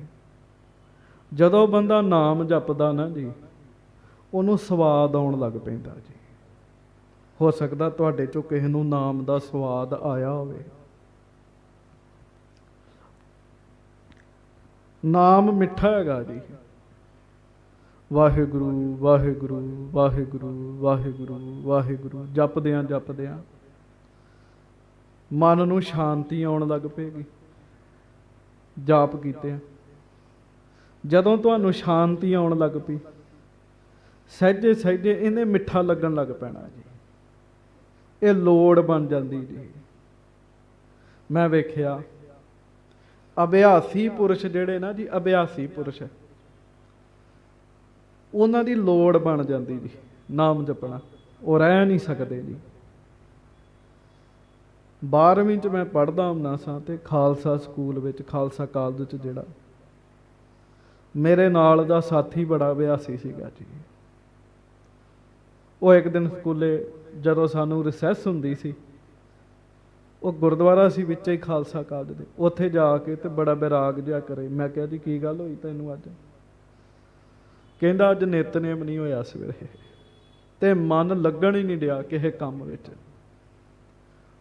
ਜਦੋਂ ਬੰਦਾ ਨਾਮ ਜਪਦਾ ਨਾ ਜੀ, ਉਹਨੂੰ ਸਵਾਦ ਆਉਣ ਲੱਗ ਪੈਂਦਾ ਜੀ। ਹੋ ਸਕਦਾ ਤੁਹਾਡੇ ਚੋਂ ਕਿਸੇ ਨੂੰ ਨਾਮ ਦਾ ਸਵਾਦ ਆਇਆ ਹੋਵੇ। ਨਾਮ ਮਿੱਠਾ ਹੈਗਾ ਜੀ। ਵਾਹਿਗੁਰੂ ਵਾਹਿਗੁਰੂ ਵਾਹਿਗੁਰੂ ਵਾਹਿਗੁਰੂ ਵਾਹਿਗੁਰੂ ਜਪਦਿਆਂ ਮਨ ਨੂੰ ਸ਼ਾਂਤੀ ਆਉਣ ਲੱਗ ਪਏਗੀ। ਜਾਪ ਕੀਤੇ ਜਦੋਂ ਤੁਹਾਨੂੰ ਸ਼ਾਂਤੀ ਆਉਣ ਲੱਗ ਪਈ, ਸਹਿਜੇ ਇਹਨੇ ਮਿੱਠਾ ਲੱਗਣ ਲੱਗ ਪੈਣਾ ਜੀ। ਇਹ ਲੋੜ ਬਣ ਜਾਂਦੀ ਜੀ। ਮੈਂ ਵੇਖਿਆ ਅਭਿਆਸੀ ਪੁਰਸ਼ ਜਿਹੜੇ ਨਾ ਜੀ, ਅਭਿਆਸੀ ਪੁਰਸ਼, ਉਹਨਾਂ ਦੀ ਲੋੜ ਬਣ ਜਾਂਦੀ ਜੀ ਨਾਮ ਜਪਣਾ। ਉਹ ਰਹਿ ਨਹੀਂ ਸਕਦੇ ਜੀ। 12ਵੀਂ 'ਚ ਮੈਂ ਪੜ੍ਹਦਾ ਹੁੰਦਾ ਸਾਂ ਤੇ ਖਾਲਸਾ ਸਕੂਲ ਵਿੱਚ, ਖਾਲਸਾ ਕਾਲਜ 'ਚ, ਜਿਹੜਾ ਮੇਰੇ ਨਾਲ ਦਾ ਸਾਥੀ ਬੜਾ ਅਭਿਆਸੀ ਸੀਗਾ ਜੀ। ਉਹ ਇੱਕ ਦਿਨ ਸਕੂਲੇ ਜਦੋਂ ਸਾਨੂੰ ਰਿਸੈਸ ਹੁੰਦੀ ਸੀ, ਉਹ ਗੁਰਦੁਆਰਾ ਸੀ ਵਿੱਚ ਹੀ ਖਾਲਸਾ ਕਾਲਜ ਦੇ, ਉੱਥੇ ਜਾ ਕੇ ਤੇ ਬੜਾ ਵਿਰਾਗ ਜਿਹਾ ਕਰੇ। ਮੈਂ ਕਿਹਾ ਜੀ ਕੀ ਗੱਲ ਹੋਈ ਤੈਨੂੰ ਅੱਜ? ਕਹਿੰਦਾ ਅੱਜ ਨਿਤਨੇਮ ਨਹੀਂ ਹੋਇਆ ਸਵੇਰੇ, ਤੇ ਮਨ ਲੱਗਣ ਹੀ ਨਹੀਂ ਡਿਆ ਕਿਸੇ ਕੰਮ ਵਿੱਚ।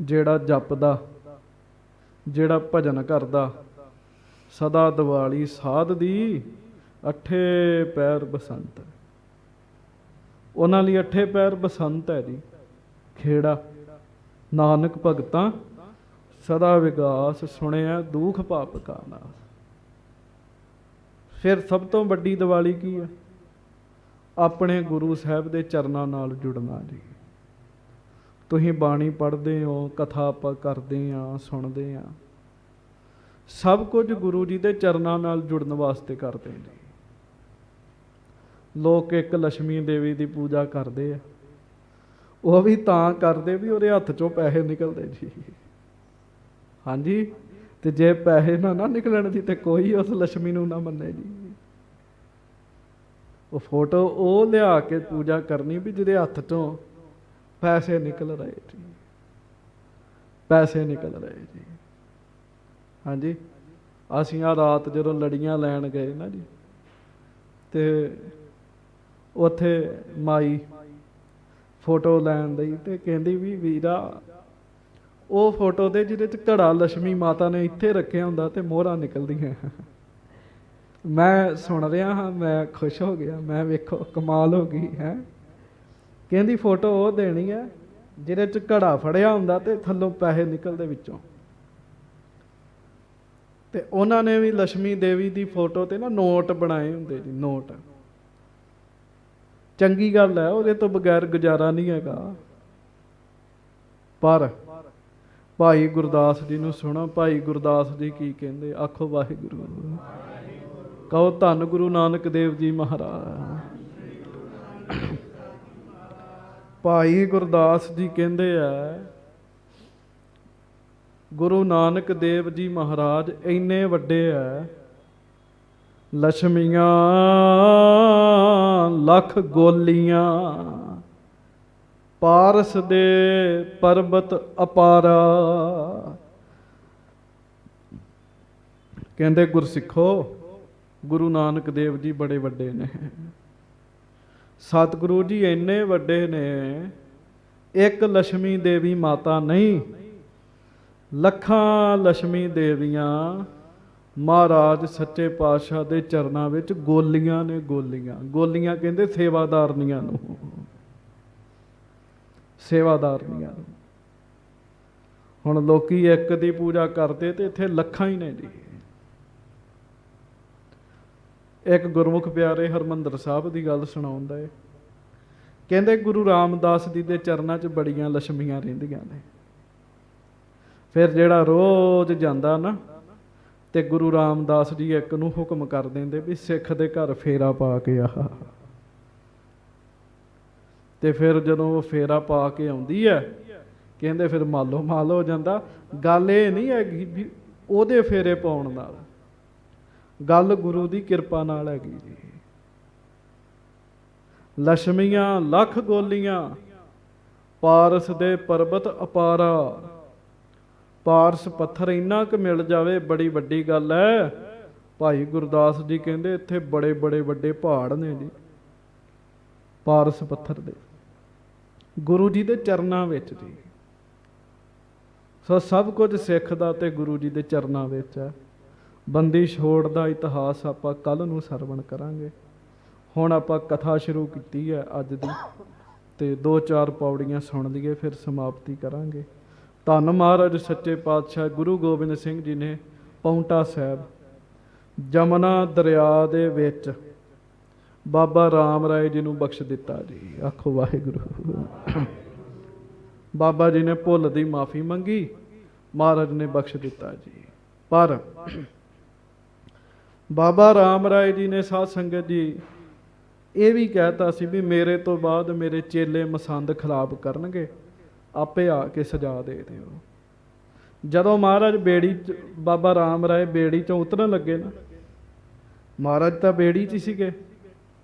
ਜਿਹੜਾ ਜਪਦਾ, ਜਿਹੜਾ ਭਜਨ ਕਰਦਾ, ਸਦਾ ਦੀਵਾਲੀ ਸਾਧ ਦੀ, ਅੱਠੇ ਪੈਰ ਬਸੰਤ। ਉਹਨਾਂ ਲਈ ਅੱਠੇ ਪੈਰ ਬਸੰਤ ਹੈ ਜੀ, ਖੇੜਾ। ਨਾਨਕ ਭਗਤਾਂ ਸਦਾ ਵਿਗਾਸ, ਸੁਣਿਆ ਦੁਖ ਪਾਪ ਕਾ ਨਾਸ। ਫਿਰ ਸਭ ਤੋਂ ਵੱਡੀ ਦੀਵਾਲੀ ਕੀ ਹੈ? ਆਪਣੇ ਗੁਰੂ ਸਾਹਿਬ ਦੇ ਚਰਨਾਂ ਨਾਲ ਜੁੜਨਾ ਜੀ। ਤੁਸੀਂ ਬਾਣੀ ਪੜ੍ਹਦੇ ਹੋ, ਕਥਾ ਆਪਾਂ ਕਰਦੇ ਹਾਂ, ਸੁਣਦੇ ਹਾਂ, ਸਭ ਕੁਝ ਗੁਰੂ ਜੀ ਦੇ ਚਰਨਾਂ ਨਾਲ ਜੁੜਨ ਵਾਸਤੇ ਕਰਦੇ ਨੇ। ਲੋਕ ਇੱਕ ਲక్ష్ਮੀ ਦੇਵੀ ਦੀ ਪੂਜਾ ਕਰਦੇ ਆ, ਉਹ ਵੀ ਤਾਂ ਕਰਦੇ ਵੀ ਉਹਦੇ ਹੱਥ ਚੋਂ ਪੈਸੇ ਨਿਕਲਦੇ ਜੀ। ਹਾਂਜੀ, ਤੇ ਜੇ ਪੈਸੇ ਨਾ ਨਿਕਲਣ ਦੀ ਤੇ ਕੋਈ ਉਸ ਲక్ష్ਮੀ ਨੂੰ ਨਾ ਮੰਨੇ ਜੀ। ਉਹ ਫੋਟੋ ਉਹ ਲਿਆ ਕੇ ਪੂਜਾ ਕਰਨੀ ਵੀ ਜਿਹਦੇ ਹੱਥ ਚੋਂ ਪੈਸੇ ਨਿਕਲ ਰਹੇ ਜੀ, ਪੈਸੇ ਨਿਕਲ ਰਹੇ ਜੀ। ਹਾਂਜੀ, ਅਸੀਂ ਆ ਰਾਤ ਜਦੋਂ ਲੜੀਆਂ ਲੈਣ ਗਏ ਨਾ ਜੀ, ਤੇ ਉੱਥੇ ਮਾਈ ਫੋਟੋ ਲੈਣ ਲਈ ਤੇ ਕਹਿੰਦੀ ਵੀ ਵੀਰਾ ਉਹ ਫੋਟੋ ਦੇ ਜਿਹਦੇ 'ਚ ਘੜਾ ਲక్ష్ਮੀ ਮਾਤਾ ਨੇ ਇੱਥੇ ਰੱਖਿਆ ਹੁੰਦਾ ਤੇ ਮੋਹਰਾਂ ਨਿਕਲਦੀਆਂ। ਮੈਂ ਸੁਣ ਰਿਹਾ ਹਾਂ, ਮੈਂ ਖੁਸ਼ ਹੋ ਗਿਆ, ਮੈਂ ਵੇਖੋ ਕਮਾਲ ਹੋ ਗਈ ਹੈ। ਕਹਿੰਦੀ ਫੋਟੋ ਉਹ ਦੇਣੀ ਹੈ ਜਿਹਦੇ 'ਚ ਘੜਾ ਫੜਿਆ ਹੁੰਦਾ ਤੇ ਥੱਲੋਂ ਪੈਸੇ ਨਿਕਲਦੇ ਵਿੱਚੋਂ। ਤੇ ਉਹਨਾਂ ਨੇ ਵੀ ਲక్ష్ਮੀ ਦੇਵੀ ਦੀ ਫੋਟੋ ਤੇ ਨਾ ਨੋਟ ਬਣਾਏ ਹੁੰਦੇ ਜੀ, ਨੋਟ। ਚੰਗੀ ਗੱਲ ਹੈ, ਉਹਦੇ ਤੋਂ ਬਗੈਰ ਗੁਜ਼ਾਰਾ ਨਹੀਂ ਹੈਗਾ। ਪਰ ਭਾਈ ਗੁਰਦਾਸ ਜੀ ਨੂੰ ਸੁਣੋ, ਭਾਈ ਗੁਰਦਾਸ ਜੀ ਕੀ ਕਹਿੰਦੇ, ਆਖੋ ਵਾਹਿਗੁਰੂ। ਕਹੋ ਧੰਨ ਗੁਰੂ ਨਾਨਕ ਦੇਵ ਜੀ ਮਹਾਰਾਜ। ਭਾਈ ਗੁਰਦਾਸ ਜੀ ਕਹਿੰਦੇ ਆ, ਗੁਰੂ ਨਾਨਕ ਦੇਵ ਜੀ ਮਹਾਰਾਜ ਇੰਨੇ ਵੱਡੇ ਆ, ਲక్ష్ਮੀਆਂ ਲੱਖ ਗੋਲੀਆਂ, ਪਾਰਸ ਦੇ ਪਰਬਤ ਅਪਾਰਾ। ਕਹਿੰਦੇ ਗੁਰਸਿੱਖੋ, ਗੁਰੂ ਨਾਨਕ ਦੇਵ ਜੀ ਬੜੇ ਵੱਡੇ ਨੇ। ਸਤਿਗੁਰੂ ਜੀ ਇੰਨੇ ਵੱਡੇ ਨੇ, ਇੱਕ ਲక్ష్ਮੀ ਦੇਵੀ ਮਾਤਾ ਨਹੀਂ, ਲੱਖਾਂ ਲక్ష్ਮੀ ਦੇਵੀਆਂ ਮਹਾਰਾਜ ਸੱਚੇ ਪਾਤਸ਼ਾਹ ਦੇ ਚਰਨਾਂ ਵਿੱਚ ਗੋਲੀਆਂ ਨੇ, ਗੋਲੀਆਂ। ਗੋਲੀਆਂ ਕਹਿੰਦੇ ਸੇਵਾਦਾਰਨੀਆਂ ਨੂੰ, ਸੇਵਾਦਾਰਨੀਆਂ ਨੂੰ। ਹੁਣ ਲੋਕੀ ਇੱਕ ਦੀ ਪੂਜਾ ਕਰਦੇ ਤੇ ਇੱਥੇ ਲੱਖਾਂ ਹੀ ਨੇ ਜੀ। ਇੱਕ ਗੁਰਮੁਖ ਪਿਆਰੇ ਹਰਿਮੰਦਰ ਸਾਹਿਬ ਦੀ ਗੱਲ ਸੁਣਾਉਂਦਾ ਹੈ, ਕਹਿੰਦੇ ਗੁਰੂ ਰਾਮਦਾਸ ਜੀ ਦੇ ਚਰਨਾਂ 'ਚ ਬੜੀਆਂ ਲక్ష్ਮੀਆਂ ਰਹਿੰਦੀਆਂ ਨੇ। ਫਿਰ ਜਿਹੜਾ ਰੋਜ਼ ਜਾਂਦਾ ਨਾ, ਤੇ ਗੁਰੂ ਰਾਮਦਾਸ ਜੀ ਇੱਕ ਨੂੰ ਹੁਕਮ ਕਰ ਦਿੰਦੇ ਵੀ ਸਿੱਖ ਦੇ ਘਰ ਫੇਰਾ ਪਾ ਕੇ ਆ। ਤੇ ਫਿਰ ਜਦੋਂ ਉਹ ਫੇਰਾ ਪਾ ਕੇ ਆਉਂਦੀ ਹੈ, ਕਹਿੰਦੇ ਫਿਰ ਮਾਲੋ ਮਾਲ ਹੋ ਜਾਂਦਾ। ਗੱਲ ਇਹ ਨਹੀਂ ਹੈਗੀ ਵੀ ਉਹਦੇ ਫੇਰੇ ਪਾਉਣ ਨਾਲ, ਗੱਲ ਗੁਰੂ ਦੀ ਕਿਰਪਾ ਨਾਲ ਹੈਗੀ ਜੀ। ਲక్ష్ਮੀਆਂ ਲੱਖ ਗੋਲੀਆਂ, ਪਾਰਸ ਦੇ ਪਰਬਤ ਅਪਾਰਾ। ਪਾਰਸ ਪੱਥਰ ਇੰਨਾ ਕੁ ਮਿਲ ਜਾਵੇ ਬੜੀ ਵੱਡੀ ਗੱਲ ਹੈ। ਭਾਈ ਗੁਰਦਾਸ ਜੀ ਕਹਿੰਦੇ ਇੱਥੇ ਬੜੇ ਬੜੇ ਵੱਡੇ ਪਹਾੜ ਨੇ ਜੀ, ਪਾਰਸ ਪੱਥਰ ਦੇ, ਗੁਰੂ ਜੀ ਦੇ ਚਰਨਾਂ ਵਿੱਚ ਜੀ। ਸੋ ਸਭ ਕੁਝ ਸਿੱਖ ਦਾ ਤੇ ਗੁਰੂ ਜੀ ਦੇ ਚਰਨਾਂ ਵਿੱਚ ਹੈ। ਬੰਦੀ ਛੋੜ ਦਾ ਇਤਿਹਾਸ ਆਪਾਂ ਕੱਲ੍ਹ ਨੂੰ ਸਰਵਣ ਕਰਾਂਗੇ। ਹੁਣ ਆਪਾਂ ਕਥਾ ਸ਼ੁਰੂ ਕੀਤੀ ਹੈ ਅੱਜ ਦੀ, ਤੇ 2-4 ਪੌੜੀਆਂ ਸੁਣ ਲਈਏ, ਫਿਰ ਸਮਾਪਤੀ ਕਰਾਂਗੇ। ਧੰਨ ਮਹਾਰਾਜ ਸੱਚੇ ਪਾਤਸ਼ਾਹ ਗੁਰੂ ਗੋਬਿੰਦ ਸਿੰਘ ਜੀ ਨੇ ਪਾਉਂਟਾ ਸਾਹਿਬ ਜਮਨਾ ਦਰਿਆ ਦੇ ਵਿੱਚ ਬਾਬਾ ਰਾਮ ਰਾਏ ਜੀ ਨੂੰ ਬਖਸ਼ ਦਿੱਤਾ ਜੀ। ਆਖੋ ਵਾਹਿਗੁਰੂ। ਬਾਬਾ ਜੀ ਨੇ ਭੁੱਲ ਦੀ ਮਾਫੀ ਮੰਗੀ, ਮਹਾਰਾਜ ਨੇ ਬਖਸ਼ ਦਿੱਤਾ ਜੀ। ਪਰ ਬਾਬਾ ਰਾਮ ਰਾਏ ਜੀ ਨੇ ਸਾਧ ਸੰਗਤ ਜੀ ਇਹ ਵੀ ਕਹਿਤਾ ਸੀ ਵੀ ਮੇਰੇ ਤੋਂ ਬਾਅਦ ਮੇਰੇ ਚੇਲੇ ਮਸੰਦ ਖਰਾਬ ਕਰਨਗੇ, ਆਪੇ ਆ ਕੇ ਸਜਾ ਦੇ ਦਿਓ। ਜਦੋਂ ਮਹਾਰਾਜ ਬੇੜੀ 'ਚ, ਬਾਬਾ ਰਾਮ ਰਾਏ ਬੇੜੀ 'ਚੋਂ ਉਤਰਨ ਲੱਗੇ ਨਾ, ਮਹਾਰਾਜ ਤਾਂ ਬੇੜੀ 'ਚ ਹੀ ਸੀਗੇ,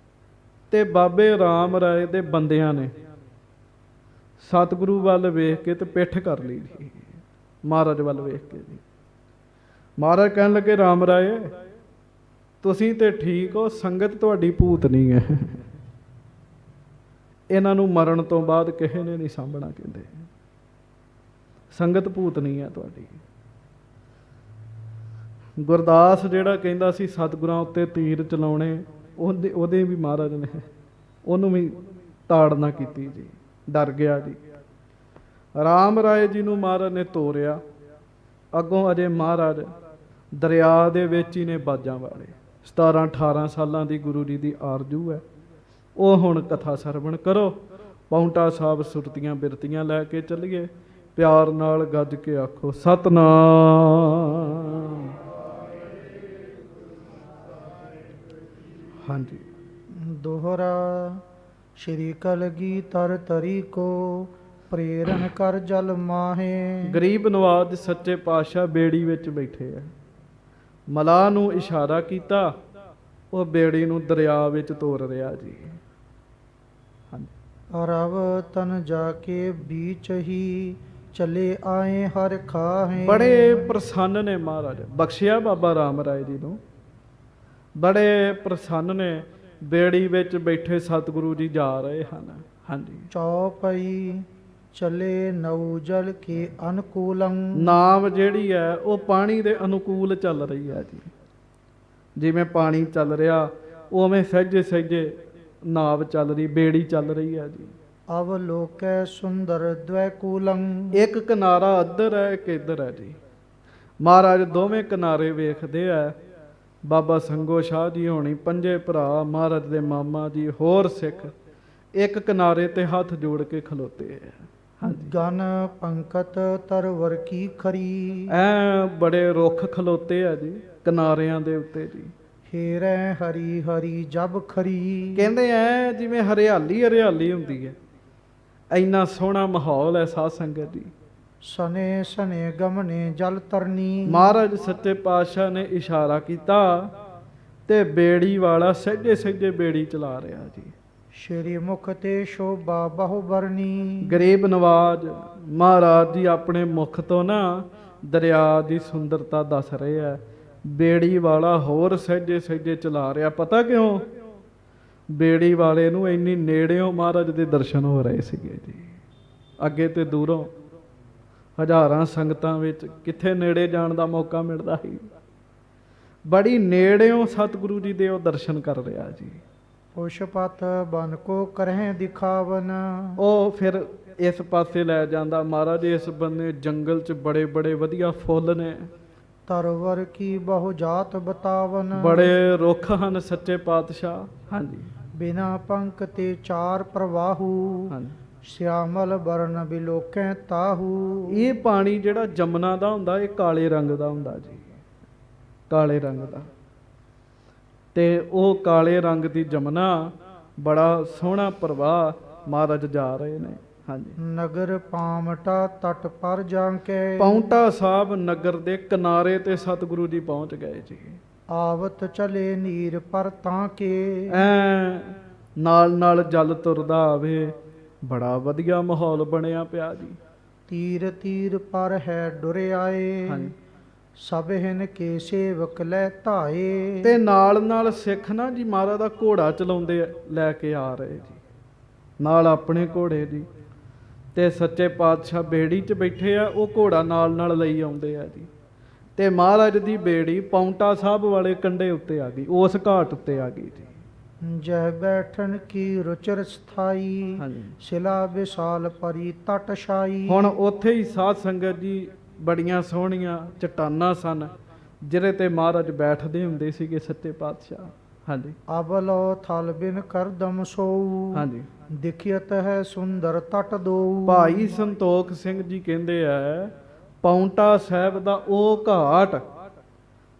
ਤੇ ਬਾਬੇ ਰਾਮ ਰਾਏ ਦੇ ਬੰਦਿਆਂ ਨੇ ਸਤਿਗੁਰੂ ਵੱਲ ਵੇਖ ਕੇ ਤੇ ਪਿੱਠ ਕਰ ਲਈ ਜੀ, ਮਹਾਰਾਜ ਵੱਲ ਵੇਖ ਕੇ ਜੀ। ਮਹਾਰਾਜ ਕਹਿਣ ਲੱਗੇ, ਰਾਮ ਰਾਏ ਤੁਸੀਂ ਤੇ ਠੀਕ ਹੋ, ਸੰਗਤ ਤੁਹਾਡੀ ਭੂਤ ਨਹੀਂ ਹੈ। ਇਹਨਾਂ ਨੂੰ ਮਰਨ ਤੋਂ ਬਾਅਦ ਕਿਸੇ ਨੇ ਨਹੀਂ ਸਾਂਭਣਾ। ਕਹਿੰਦੇ ਸੰਗਤ ਭੂਤਨੀ ਆ ਤੁਹਾਡੀ। ਗੁਰਦਾਸ ਜਿਹੜਾ ਕਹਿੰਦਾ ਸੀ ਸਤਿਗੁਰਾਂ ਉੱਤੇ ਤੀਰ ਚਲਾਉਣੇ, ਉਹਦੇ ਵੀ ਮਹਾਰਾਜ ਨੇ ਉਹਨੂੰ ਵੀ ਤਾੜਨਾ ਕੀਤੀ ਜੀ, ਡਰ ਗਿਆ ਜੀ। ਰਾਮ ਰਾਏ ਜੀ ਨੂੰ ਮਹਾਰਾਜ ਨੇ ਤੋਰਿਆ, ਅੱਗੋਂ ਅਜੇ ਮਹਾਰਾਜ ਦਰਿਆ ਦੇ ਵਿੱਚ ਹੀ ਨੇ ਬਾਜਾਂ ਵਾਲੇ। 17-18 ਸਾਲਾਂ ਦੀ ਗੁਰੂ ਜੀ ਦੀ ਆਰਜੂ ਹੈ। ਉਹ ਹੁਣ ਕਥਾ ਸਰਵਣ ਕਰੋ। ਪਾਉਂਟਾ ਸਾਹਿਬ ਸੁਰਤੀਆਂ ਬਿਰਤੀਆਂ ਲੈ ਕੇ ਚੱਲੀਏ। ਪਿਆਰ ਨਾਲ ਗੱਜ ਕੇ ਆਖੋ ਸਤਨਾਮ। ਹਾਂਜੀ। ਦੋਹਰਾ ਸ਼੍ਰੀ ਕਲਗੀ ਤਰ ਤਰੀ ਕੋ ਪ੍ਰੇਰਨ ਕਰ ਜਲ ਮਾਹੇ। ਗਰੀਬ ਨਵਾਜ ਸੱਚੇ ਪਾਤਸ਼ਾਹ ਬੇੜੀ ਵਿੱਚ ਬੈਠੇ ਆ। ਮਲਾਹ ਨੂੰ ਇਸ਼ਾਰਾ ਕੀਤਾ, ਉਹ ਬੇੜੀ ਨੂੰ ਦਰਿਆ ਵਿੱਚ ਤੋਰ ਰਿਹਾ ਜੀ। ਹਾਂਜੀ। ਰਵ ਤਨ ਜਾ ਕੇ ਬੀਚ ਹੀ ਚਲੇ ਆਏ ਹਰ ਖਾਹੇ। ਬੜੇ ਪ੍ਰਸੰਨ ਨੇ ਮਹਾਰਾਜ, ਬਖਸ਼ਿਆ ਬਾਬਾ ਰਾਮ ਰਾਏ ਜੀ ਨੂੰ। ਬੜੇ ਪ੍ਰਸੰਨ ਨੇ। ਬੇੜੀ ਵਿੱਚ ਬੈਠੇ ਸਤਿਗੁਰੂ ਜੀ ਜਾ ਰਹੇ ਹਨ। ਹਾਂਜੀ। ਚੌਪਈ ਚਲੇ ਨਉ ਜਲ ਕੇ ਅਨੁਕੂਲੰ। ਨਾਵ ਜਿਹੜੀ ਹੈ ਉਹ ਪਾਣੀ ਦੇ ਅਨੁਕੂਲ ਚੱਲ ਰਹੀ ਹੈ ਜੀ। ਜਿਵੇਂ ਪਾਣੀ ਚੱਲ ਰਿਹਾ ਉਵੇਂ ਸਹਿਜੇ ਸਹਿਜੇ ਨਾਵ ਚੱਲ ਰਹੀ, ਬੇੜੀ ਚੱਲ ਰਹੀ ਹੈ ਜੀ। ਅਵ ਲੋਕੈ ਸੁੰਦਰ ਦਵੈ ਕੂਲੰ। ਇੱਕ ਕਿਨਾਰਾ ਇੱਧਰ ਹੈ, ਇੱਕ ਇੱਧਰ ਹੈ ਜੀ। ਮਹਾਰਾਜ ਦੋਵੇਂ ਕਿਨਾਰੇ ਵੇਖਦੇ ਆ। ਬਾਬਾ ਸੰਗੋ ਸ਼ਾਹ ਜੀ ਹੋਣੀ, ਪੰਜੇ ਭਰਾ, ਮਹਾਰਾਜ ਦੇ ਮਾਮਾ ਜੀ, ਹੋਰ ਸਿੱਖ ਇੱਕ ਕਿਨਾਰੇ ਤੇ ਹੱਥ ਜੋੜ ਕੇ ਖਲੋਤੇ ਆ। ਗਨ ਪੰਕਤ ਤਰਵਰ ਕੀ ਖਰੀ। ਐ ਬੜੇ ਰੁੱਖ ਖਲੋਤੇ ਆ ਜੀ ਕਿਨਾਰਿਆਂ ਦੇ ਉੱਤੇ ਜੀ। ਹੇਰੈ ਹਰੀ ਹਰੀ ਜਬ ਖਰੀ। ਕਹਿੰਦੇ ਐ ਜਿਵੇਂ ਹਰਿਆਲੀ ਹਰਿਆਲੀ ਹੁੰਦੀ ਹੈ। ਇੰਨਾ ਸੋਹਣਾ ਮਾਹੌਲ ਹੈ ਸਾਧ ਸੰਗਤ ਜੀ। ਸਨੇ ਸਨੇ ਗਮਨੇ ਜਲ ਤਰਨੀ। ਮਹਾਰਾਜ ਸੱਚੇ ਪਾਤਸ਼ਾਹ ਨੇ ਇਸ਼ਾਰਾ ਕੀਤਾ ਤੇ ਬੇੜੀ ਵਾਲਾ ਸਹਿਜੇ ਸਹਿਜੇ ਬੇੜੀ ਚਲਾ ਰਿਹਾ ਜੀ। ਸ਼੍ਰੀ ਮੁਖ ਤੇ ਸ਼ੋਭਾ ਬਹੁ ਬਰਨੀ। ਗਰੀਬ ਨਵਾਜ ਮਹਾਰਾਜ ਜੀ ਆਪਣੇ ਮੁਖ ਤੋਂ ਨਾ ਦਰਿਆ ਦੀ ਸੁੰਦਰਤਾ ਦੱਸ ਰਹੇ ਆ। ਬੇੜੀ ਵਾਲਾ ਹੋਰ ਸਹਿਜੇ ਸਹਿਜੇ ਚਲਾ ਰਿਹਾ। ਪਤਾ ਕਿਉਂ? ਬੇੜੀ ਵਾਲੇ ਨੂੰ ਇੰਨੀ ਨੇੜਿਓਂ ਮਹਾਰਾਜ ਦੇ ਦਰਸ਼ਨ ਹੋ ਰਹੇ ਸੀਗੇ ਜੀ। ਅੱਗੇ ਤੇ ਦੂਰੋਂ ਹਜ਼ਾਰਾਂ ਸੰਗਤਾਂ ਵਿੱਚ ਕਿੱਥੇ ਨੇੜੇ ਜਾਣ ਦਾ ਮੌਕਾ ਮਿਲਦਾ ਸੀ। ਬੜੀ ਨੇੜਿਓਂ ਸਤਿਗੁਰੂ ਜੀ ਦੇ ਉਹ ਦਰਸ਼ਨ ਕਰ ਰਿਹਾ ਜੀ। ਪੁਸ਼ਪਤ ਬਨ ਕੋ ਕਰਹਿ ਦਿਖਾਵਨ। ਉਹ ਫਿਰ ਇਸ ਪਾਸੇ ਲੈ ਜਾਂਦਾ ਮਹਾਰਾਜ। ਇਸ ਬੰਨੇ ਜੰਗਲ 'ਚ ਬੜੇ ਬੜੇ ਵਧੀਆ ਫੁੱਲ ਨੇ। ਤਰਵਰ ਕੀ ਬਹੁ ਜਾਤ ਬਤਾਵਨ। ਬੜੇ ਰੁੱਖ ਹਨ ਸੱਚੇ ਪਾਤਸ਼ਾਹ। ਹਾਂਜੀ। ਬਿਨਾ ਪੰਕ ਤੇ ਚਾਰ ਪ੍ਰਵਾਹੂ। ਹਾਂਜੀ। ਸਿਆਮਲ ਬਰਨ ਬਿਲੋਕੈ ਤਾਹੂ। ਇਹ ਪਾਣੀ ਜਿਹੜਾ ਜਮਨਾ ਦਾ ਹੁੰਦਾ, ਇਹ ਕਾਲੇ ਰੰਗ ਦਾ ਹੁੰਦਾ ਜੀ। ਕਾਲੇ ਰੰਗ ਦਾ। ਤੇ ਉਹ ਕਾਲੇ ਰੰਗ ਦੀ ਜਮਨਾ, ਬੜਾ ਸੋਹਣਾ ਪ੍ਰਵਾਹ ਮਹਾਰਾਜ ਜਾ ਰਹੇ ਨੇ। ਹਾਂਜੀ। ਨਗਰ ਪਾਮਟਾ ਤਟ ਪਰ ਜਾਂਕੇ। ਪਾਉਂਟਾ ਸਾਹਿਬ ਨਗਰ ਦੇ ਕਿਨਾਰੇ ਤੇ ਸਤਿਗੁਰੂ ਜੀ ਪਹੁੰਚ ਗਏ ਜੀ। ਆਵਤ ਚਲੇ ਨੀਰ ਪਰ ਤਾਂ ਕੇ। ਐ ਨਾਲ ਨਾਲ ਜਲ ਤੁਰਦਾ ਆਵੇ। ਬੜਾ ਵਧੀਆ ਮਾਹੌਲ ਬਣਿਆ ਪਿਆ ਜੀ। ਤੀਰ ਤੀਰ ਪਰ ਹੈ ਡੁਰੇ ਆਏ। ਹਾਂਜੀ। ਸਭ ਹਿਨ ਕੇ ਸੇਵਕ ਲੈ ਧਾਏ। ਤੇ ਨਾਲ ਨਾਲ ਸਿੱਖ ਨਾ ਜੀ ਮਹਾਰਾਜ ਦਾ ਘੋੜਾ ਚਲਾਉਂਦੇ ਲੈ ਕੇ ਆ ਰਹੇ ਜੀ, ਨਾਲ ਆਪਣੇ ਘੋੜੇ ਜੀ। ਤੇ ਸੱਚੇ ਪਾਤਸ਼ਾਹ ਬੇੜੀ 'ਚ ਬੈਠੇ ਆ, ਉਹ ਘੋੜਾ ਨਾਲ ਨਾਲ ਲਈ ਆਉਂਦੇ ਆ ਜੀ। ਤੇ ਮਹਾਰਾਜ ਦੀ ਬੇੜੀ ਪਾਉਂਟਾ ਸਾਹਿਬ ਵਾਲੇ ਕੰਢੇ ਉੱਤੇ ਆ ਗਈ, ਉਸ ਘਾਟ ਉੱਤੇ ਆ ਗਈ ਜੀ। ਜਹ ਬੈਠਣ ਕੀ ਰੁਚਰ ਸਥਾਈ। ਹਾਂਜੀ। ਸ਼ਿਲਾ ਵਿਸ਼ਾਲ ਪਰੀ ਤਟ ਛਾਈ। ਹੁਣ ਉੱਥੇ ਹੀ ਸਾਧ ਸੰਗਤ ਜੀ ਬੜੀਆਂ ਸੋਹਣੀਆਂ ਚਟਾਨਾਂ ਸਨ, ਜਿਹਦੇ ਤੇ ਮਹਾਰਾਜ ਬੈਠਦੇ ਹੁੰਦੇ ਸੀਗੇ ਸੱਚੇ ਪਾਤਸ਼ਾਹ। ਹਾਂਜੀ। ਅਬਲੋ ਥਲ ਬਿਨ ਕਰਦਮ ਸੋਊ। ਹਾਂਜੀ। ਦਿਖਿਅਤ ਹੈ ਸੁੰਦਰ ਤਟ ਦੋ। ਭਾਈ ਸੰਤੋਖ ਸਿੰਘ ਜੀ ਕਹਿੰਦੇ ਆ, ਪਾਉਂਟਾ ਸਾਹਿਬ ਦਾ ਉਹ ਘਾਟ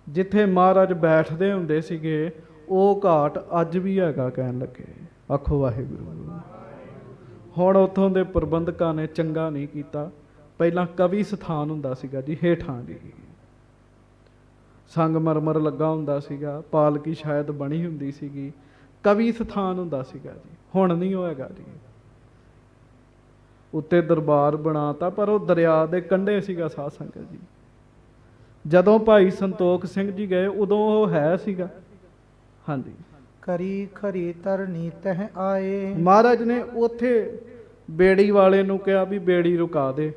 ਜਿੱਥੇ ਮਹਾਰਾਜ ਬੈਠਦੇ ਹੁੰਦੇ ਸੀਗੇ, ਉਹ ਘਾਟ ਅੱਜ ਵੀ ਹੈਗਾ। ਕਹਿਣ ਲੱਗੇ ਆਖੋ ਵਾਹਿਗੁਰੂ। ਹੁਣ ਉੱਥੋਂ ਦੇ ਪ੍ਰਬੰਧਕਾਂ ਨੇ ਚੰਗਾ ਨਹੀਂ ਕੀਤਾ। ਪਹਿਲਾਂ ਕਵੀ ਸਥਾਨ ਹੁੰਦਾ ਸੀਗਾ ਜੀ ਹੇਠਾਂ ਜੀ, ਸੰਗਮਰਮਰ ਲੱਗਾ ਹੁੰਦਾ ਸੀਗਾ, ਪਾਲਕੀ ਸ਼ਾਇਦ ਬਣੀ ਹੁੰਦੀ ਸੀਗੀ, ਕਵੀ ਸਥਾਨ ਹੁੰਦਾ ਸੀਗਾ ਜੀ। ਹੁਣ ਨਹੀਂ ਹੋਏਗਾ ਜੀ। ਉੱਤੇ ਦਰਬਾਰ ਬਣਾਤਾ, ਪਰ ਉਹ ਦਰਿਆ ਦੇ ਕੰਢੇ ਸੀਗਾ ਸਾਧ ਸੰਗਤ ਜੀ। ਜਦੋਂ ਭਾਈ ਸੰਤੋਖ ਸਿੰਘ ਜੀ ਗਏ ਉਦੋਂ ਉਹ ਹੈ ਸੀਗਾ। ਹਾਂਜੀ। ਕਰੀ ਖਰੀ ਤਰਨੀ ਤਹ ਆਏ। ਮਹਾਰਾਜ ਨੇ ਉੱਥੇ ਬੇੜੀ ਵਾਲੇ ਨੂੰ ਕਿਹਾ ਵੀ ਬੇੜੀ ਰੁਕਾ ਦੇ।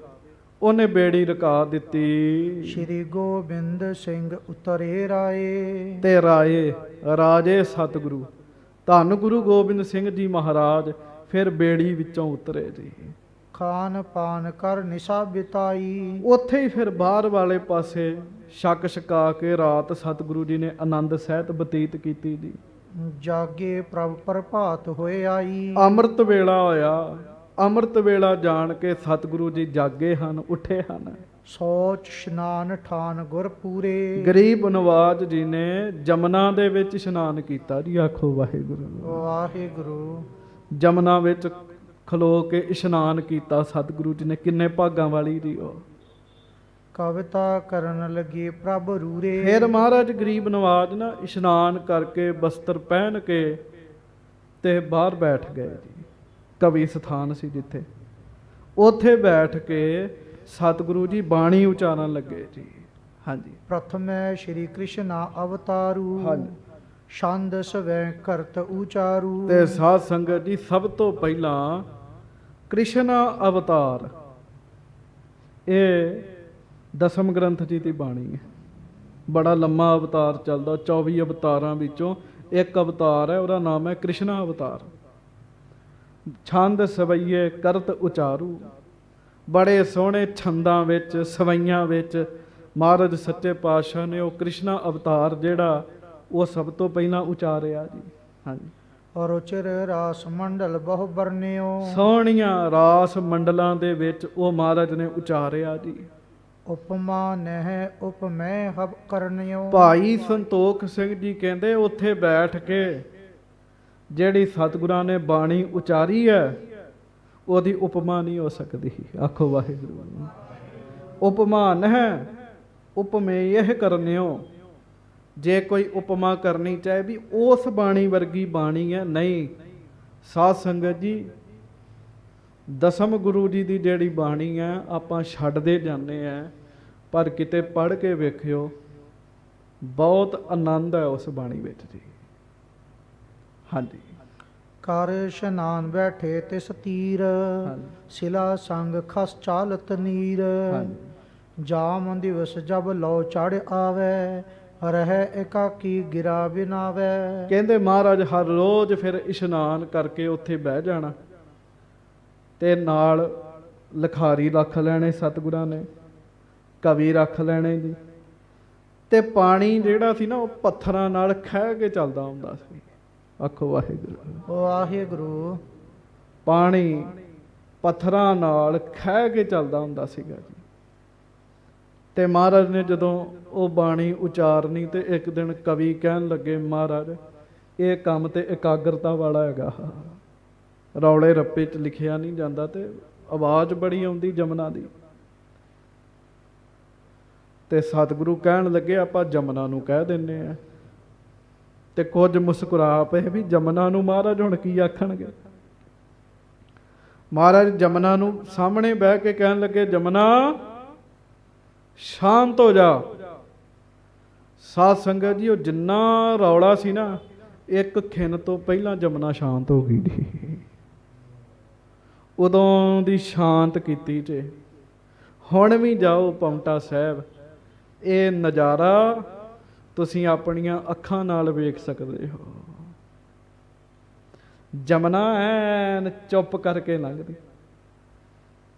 ਉਹਨੇ ਬੇੜੀ ਰਕਾ ਦਿੱਤੀ। ਸ਼੍ਰੀ ਗੋਬਿੰਦ ਸਿੰਘ ਉਤਰੇ ਰਾਏ। ਤੇ ਰਾਏ ਰਾਜੇ ਸਤਿਗੁਰੂ ਧੰਨ ਗੁਰੂ ਗੋਬਿੰਦ ਸਿੰਘ ਜੀ ਮਹਾਰਾਜ ਫਿਰ ਬੇੜੀ ਵਿੱਚੋਂ ਉਤਰੇ ਜੀ। ਖਾਨ ਪਾਨ ਕਰ ਨਿਸ਼ਾ ਬਿਤਾਈ। ਉੱਥੇ ਹੀ ਫਿਰ ਬਾਹਰ ਵਾਲੇ ਪਾਸੇ ਛਕ ਛਕਾ ਕੇ ਰਾਤ ਸਤਿਗੁਰੂ ਜੀ ਨੇ ਆਨੰਦ ਸਹਿਤ ਬਤੀਤ ਕੀਤੀ ਜੀ। ਜਾਗੇ ਪ੍ਰਭ ਪ੍ਰਭਾਤ ਹੋਏ ਆਈ। ਅੰਮ੍ਰਿਤ ਵੇਲਾ ਹੋਇਆ। ਅੰਮ੍ਰਿਤ ਵੇਲਾ ਜਾਣ ਕੇ ਸਤਿਗੁਰੂ ਜੀ ਜਾਗੇ ਹਨ, ਉੱਠੇ ਹਨ। ਸੋਚ ਇਸ਼ਨਾਨ ਠਾਨ ਗੁਰ ਪੂਰੇ। ਗਰੀਬ ਨਵਾਜ ਜੀ ਨੇ ਜਮਨਾ ਦੇ ਵਿੱਚ ਇਸ਼ਨਾਨ ਕੀਤਾ ਜੀ। ਆਖੋ ਵਾਹਿਗੁਰੂ। ਵਾਹਿਗੁਰੂ। ਜਮਨਾ ਵਿੱਚ ਖਲੋ ਕੇ ਇਸ਼ਨਾਨ ਕੀਤਾ ਸਤਿਗੁਰੂ ਜੀ ਨੇ। ਕਿੰਨੇ ਭਾਗਾਂ ਵਾਲੀ ਜੀ ਉਹ। ਕਵਿਤਾ ਕਰਨ ਲੱਗੇ ਪ੍ਰਭ ਰੂਰੇ। ਫਿਰ ਮਹਾਰਾਜ ਗਰੀਬ ਨਵਾਜ ਨਾ ਇਸ਼ਨਾਨ ਕਰਕੇ ਬਸਤਰ ਪਹਿਨ ਕੇ ਤੇ ਬਾਹਰ ਬੈਠ ਗਏ ਜੀ। ਕਵੀ ਸਥਾਨ ਸੀ ਜਿੱਥੇ, ਉੱਥੇ ਬੈਠ ਕੇ ਸਤਿਗੁਰੂ ਜੀ ਬਾਣੀ ਉਚਾਰਨ ਲੱਗੇ ਜੀ। ਹਾਂਜੀ। ਪ੍ਰਥਮੇ ਸ਼੍ਰੀ ਕ੍ਰਿਸ਼ਨ ਅਵਤਾਰੂ। ਹਾਂਜੀ। ਛੰਦ ਸਵੈ ਕਰਤ ਉਚਾਰੂ। ਤੇ ਸਾਧ ਸੰਗਤ ਜੀ ਸਭ ਤੋਂ ਪਹਿਲਾਂ ਕ੍ਰਿਸ਼ਨ ਅਵਤਾਰ, ਇਹ ਦਸਮ ਗ੍ਰੰਥ ਜੀ ਦੀ ਬਾਣੀ ਹੈ। ਬੜਾ ਲੰਮਾ ਅਵਤਾਰ ਚੱਲਦਾ, 24 ਅਵਤਾਰਾਂ ਵਿੱਚੋਂ ਇੱਕ ਅਵਤਾਰ ਹੈ, ਉਹਦਾ ਨਾਮ ਹੈ ਕ੍ਰਿਸ਼ਨ ਅਵਤਾਰ। ਛੰਦ ਸਵਈਏ ਕਰਤ ਉਚਾਰੂ। ਬੜੇ ਸੋਹਣੇ ਛੰਦਾਂ ਵਿੱਚ ਸਵਈਆਂ ਵਿੱਚ ਮਹਾਰਾਜ ਸੱਚੇ ਪਾਤਸ਼ਾਹ ਨੇ ਉਹ ਕ੍ਰਿਸ਼ਨ ਅਵਤਾਰ ਜਿਹੜਾ ਉਹ ਸਭ ਤੋਂ ਪਹਿਲਾਂ ਉਚਾਰਿਆ ਜੀ। ਹਾਂਜੀ। ਰੁਚਿਰ ਰਾਸ ਮੰਡਲ ਬਹੁ ਬਰਨਿਓ। ਸੋਹਣੀਆਂ ਰਾਸ ਮੰਡਲਾਂ ਦੇ ਵਿੱਚ ਉਹ ਮਹਾਰਾਜ ਨੇ ਉਚਾਰਿਆ ਜੀ। ਉਪਮਾ ਨਹਿ ਉਪਮੈ ਹਬ ਕਰਨਿਓ। ਭਾਈ ਸੰਤੋਖ ਸਿੰਘ ਜੀ ਕਹਿੰਦੇ ਉੱਥੇ ਬੈਠ ਕੇ ਜਿਹੜੀ ਸਤਿਗੁਰਾਂ ਨੇ ਬਾਣੀ ਉਚਾਰੀ ਹੈ ਉਹਦੀ ਉਪਮਾ ਨਹੀਂ ਹੋ ਸਕਦੀ। ਆਖੋ ਵਾਹਿਗੁਰੂ। ਉਪਮਾ ਨਹਿ ਉਪਮੇ ਇਹ ਕਰਨਿਓ। ਜੇ ਕੋਈ ਉਪਮਾ ਕਰਨੀ ਚਾਹੇ ਵੀ ਉਸ ਬਾਣੀ ਵਰਗੀ ਬਾਣੀ ਹੈ, ਨਹੀਂ। ਸਾਧ ਸੰਗਤ ਜੀ ਦਸਮ ਗੁਰੂ ਜੀ ਦੀ ਜਿਹੜੀ ਬਾਣੀ ਹੈ ਆਪਾਂ ਛੱਡਦੇ ਜਾਂਦੇ ਆ, ਪਰ ਕਿਤੇ ਪੜ੍ਹ ਕੇ ਵੇਖਿਓ ਬਹੁਤ ਆਨੰਦ ਹੈ ਉਸ ਬਾਣੀ ਵਿੱਚ ਜੀ। ਹਾਂਜੀ। ਕਰ ਇਸ਼ਨਾਨ ਬੈਠੇ ਤਿਸ ਤੀਰ। ਸਿਲਾ ਸੰਗ ਖਸ ਚਾਲਤ ਨੀਰ। ਜਾਮ ਦਿਵਸ ਜਬ ਲੋ ਚੜ ਆਵੇ। ਰਹਿ ਇਕਾਕੀ ਗਿਰਾ ਬਿਨਾਵੇ। ਕਹਿੰਦੇ ਮਹਾਰਾਜ ਹਰ ਰੋਜ਼ ਫਿਰ ਇਸ਼ਨਾਨ ਕਰਕੇ ਉੱਥੇ ਬਹਿ ਜਾਣਾ ਤੇ ਨਾਲ ਲਿਖਾਰੀ ਰੱਖ ਲੈਣੇ ਸਤਿਗੁਰਾਂ ਨੇ, ਕਵੀ ਰੱਖ ਲੈਣੇ ਜੀ। ਤੇ ਪਾਣੀ ਜਿਹੜਾ ਸੀ ਨਾ ਉਹ ਪੱਥਰਾਂ ਨਾਲ ਖਹਿ ਕੇ ਚੱਲਦਾ ਹੁੰਦਾ ਸੀ। ਆਖੋ ਵਾਹਿਗੁਰੂ। ਵਾਹਿਗੁਰੂ। ਪਾਣੀ ਪੱਥਰਾਂ ਨਾਲ ਖਹਿ ਕੇ ਚੱਲਦਾ ਹੁੰਦਾ ਸੀਗਾ ਜੀ। ਤੇ ਮਹਾਰਾਜ ਨੇ ਜਦੋਂ ਉਹ ਬਾਣੀ ਉਚਾਰਨੀ ਤੇ ਇੱਕ ਦਿਨ ਕਵੀ ਕਹਿਣ ਲੱਗੇ, ਮਹਾਰਾਜ ਇਹ ਕੰਮ ਤੇ ਇਕਾਗਰਤਾ ਵਾਲਾ ਹੈਗਾ, ਰੌਲੇ ਰੱਪੇ 'ਚ ਲਿਖਿਆ ਨਹੀਂ ਜਾਂਦਾ ਤੇ ਆਵਾਜ਼ ਬੜੀ ਆਉਂਦੀ ਜਮਨਾ ਦੀ। ਤੇ ਸਤਿਗੁਰੂ ਕਹਿਣ ਲੱਗੇ ਆਪਾਂ ਜਮਨਾ ਨੂੰ ਕਹਿ ਦਿੰਨੇ ਆ। ਤੇ ਕੁਝ ਮੁਸਕਰਾ ਪਏ ਵੀ ਜਮਨਾ ਨੂੰ ਮਹਾਰਾਜ ਹੁਣ ਕੀ ਆਖਣਗੇ। ਮਹਾਰਾਜ ਜਮਨਾ ਨੂੰ ਸਾਹਮਣੇ ਬਹਿ ਕੇ ਕਹਿਣ ਲੱਗੇ, ਜਮਨਾ ਸ਼ਾਂਤ ਹੋ ਜਾ। ਸਾਧ ਸੰਗਤ ਜੀ ਉਹ ਜਿੰਨਾ ਰੌਲਾ ਸੀ ਨਾ, ਇੱਕ ਖਿਣ ਤੋਂ ਪਹਿਲਾਂ ਜਮਨਾ ਸ਼ਾਂਤ ਹੋ ਗਈ ਜੀ। ਉਦੋਂ ਦੀ ਸ਼ਾਂਤ ਕੀਤੀ ਜੇ। ਹੁਣ ਵੀ ਜਾਓ ਪਾਉਂਟਾ ਸਾਹਿਬ, ਇਹ ਨਜ਼ਾਰਾ ਤੁਸੀਂ ਆਪਣੀਆਂ ਅੱਖਾਂ ਨਾਲ ਵੇਖ ਸਕਦੇ ਹੋ। ਜਮਨਾ ਐਨ ਚੁੱਪ ਕਰਕੇ ਲੰਘਦੀ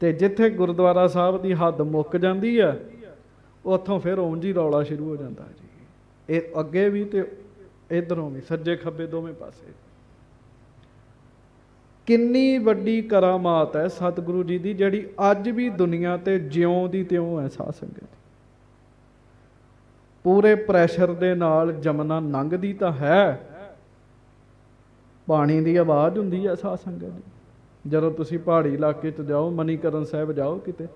ਤੇ ਜਿੱਥੇ ਗੁਰਦੁਆਰਾ ਸਾਹਿਬ ਦੀ ਹੱਦ ਮੁੱਕ ਜਾਂਦੀ ਹੈ ਉੱਥੋਂ ਫਿਰ ਉਂਝ ਹੀ ਰੌਲਾ ਸ਼ੁਰੂ ਹੋ ਜਾਂਦਾ ਜੀ। ਇਹ ਅੱਗੇ ਵੀ ਤੇ ਇਧਰੋਂ ਵੀ, ਸੱਜੇ ਖੱਬੇ ਦੋਵੇਂ ਪਾਸੇ। ਕਿੰਨੀ ਵੱਡੀ ਕਰਾਮਾਤ ਹੈ ਸਤਿਗੁਰੂ ਜੀ ਦੀ, ਜਿਹੜੀ ਅੱਜ ਵੀ ਦੁਨੀਆ ਤੇ ਜਿਉਂ ਦੀ ਤਿਉਂ ਹੈ। ਸਾਧ ਸੰਗਤ ਪੂਰੇ ਪ੍ਰੈਸ਼ਰ ਦੇ ਨਾਲ ਜਮਨਾ ਲੰਘਦੀ ਤਾਂ ਹੈ, ਪਾਣੀ ਦੀ ਆਵਾਜ਼ ਹੁੰਦੀ ਹੈ। ਸਾਧ ਸੰਗਤ ਜੀ ਜਦੋਂ ਤੁਸੀਂ ਪਹਾੜੀ ਇਲਾਕੇ 'ਚ ਜਾਓ, ਮਨੀਕਰਨ ਸਾਹਿਬ ਜਾਓ, ਕਿਤੇ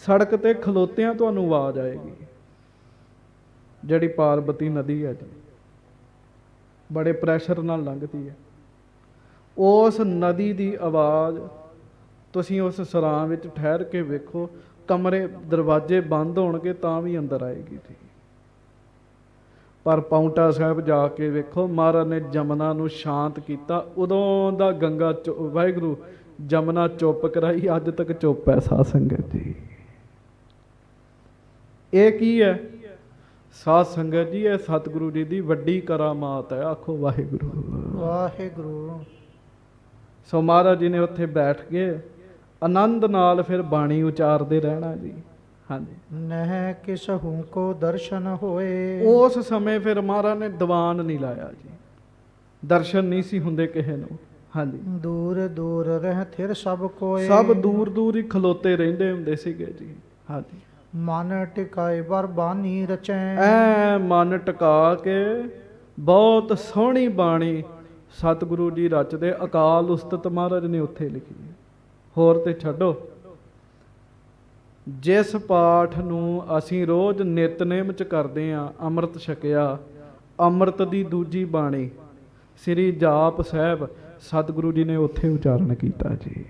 ਸੜਕ ਤੇ ਖਲੋਤਿਆਂ ਤੁਹਾਨੂੰ ਆਵਾਜ਼ ਆਏਗੀ। ਜਿਹੜੀ ਪਾਰਬਤੀ ਨਦੀ ਹੈ ਜੀ, ਬੜੇ ਪ੍ਰੈਸ਼ਰ ਨਾਲ ਲੰਘਦੀ ਹੈ। ਉਸ ਨਦੀ ਦੀ ਆਵਾਜ਼ ਤੁਸੀਂ ਉਸ ਸਰਾਂ ਵਿੱਚ ਠਹਿਰ ਕੇ ਵੇਖੋ, ਕਮਰੇ ਦਰਵਾਜ਼ੇ ਬੰਦ ਹੋਣਗੇ ਤਾਂ ਵੀ ਅੰਦਰ ਆਏਗੀ ਜੀ। ਪਰ ਪਾਉਂਟਾ ਸਾਹਿਬ ਜਾ ਕੇ ਵੇਖੋ, ਮਹਾਰਾਜ ਨੇ ਜਮਨਾ ਨੂੰ ਸ਼ਾਂਤ ਕੀਤਾ। ਉਦੋਂ ਦਾ ਗੰਗਾ ਵਾਹਿਗੁਰੂ ਜਮਨਾ ਚੁੱਪ ਕਰਾਈ, ਅੱਜ ਤੱਕ ਚੁੱਪ ਹੈ। ਸਾਧ ਸੰਗਤ ਜੀ ਇਹ ਕੀ ਹੈ ਸਾਧ ਸੰਗਤ ਜੀ? ਇਹ ਸਤਿਗੁਰੂ ਜੀ ਦੀ ਵੱਡੀ ਕਰਾਮਾਤ ਹੈ। ਆਖੋ ਵਾਹਿਗੁਰੂ ਵਾਹਿਗੁਰੂ। ਸੋ ਮਹਾਰਾਜ ਜੀ ਨੇ ਉੱਥੇ ਬੈਠ ਕੇ ਆਨੰਦ ਨਾਲ ਫਿਰ ਬਾਣੀ ਉਚਾਰਦੇ ਰਹਿਣਾ ਜੀ। ਹਾਂਜੀ, ਨਹਿ ਕਿਸਹੂ ਕੋ ਦਰਸ਼ਨ ਹੋਏ। ਉਸ ਸਮੇਂ ਫਿਰ ਮਹਾਰਾਜ ਨੇ ਦੀਵਾਨ ਨਹੀਂ ਲਾਇਆ ਜੀ, ਦਰਸ਼ਨ ਨਹੀਂ ਸੀ ਹੁੰਦੇ ਕਿਸੇ ਨੂੰ। ਹਾਂਜੀ, ਦੂਰ ਦੂਰ ਰਹਿ ਥਿਰ ਸਭ ਕੋਏ। ਸਭ ਦੂਰ ਦੂਰ ਹੀ ਖਲੋਤੇ ਰਹਿੰਦੇ ਹੁੰਦੇ ਸੀਗੇ ਜੀ। ਹਾਂਜੀ, ਮਨ ਟਿਕਾਏ ਬਰਬਾਨੀ ਰਚੈ। ਐ ਮਨ ਟਿਕਾ ਕੇ ਬਹੁਤ ਸੋਹਣੀ ਬਾਣੀ ਸਤਿਗੁਰੂ ਜੀ ਰਚਦੇ। ਅਕਾਲ ਉਸਤਤ ਮਹਾਰਾਜ ਨੇ ਉੱਥੇ ਲਿਖੀ। ਹੋਰ ਤੇ ਛੱਡੋ, ਜਿਸ ਪਾਠ ਨੂੰ ਅਸੀਂ ਰੋਜ਼ ਨਿਤਨੇਮ ਚ ਕਰਦੇ ਆਂ, ਅੰਮ੍ਰਿਤ ਛਕਿਆ, ਅੰਮ੍ਰਿਤ ਦੀ ਦੂਜੀ ਬਾਣੀ ਸ੍ਰੀ ਜਾਪ ਸਾਹਿਬ ਸਤਿਗੁਰੂ ਜੀ ਨੇ ਉੱਥੇ ਉਚਾਰਨ ਕੀਤਾ ਜੀ।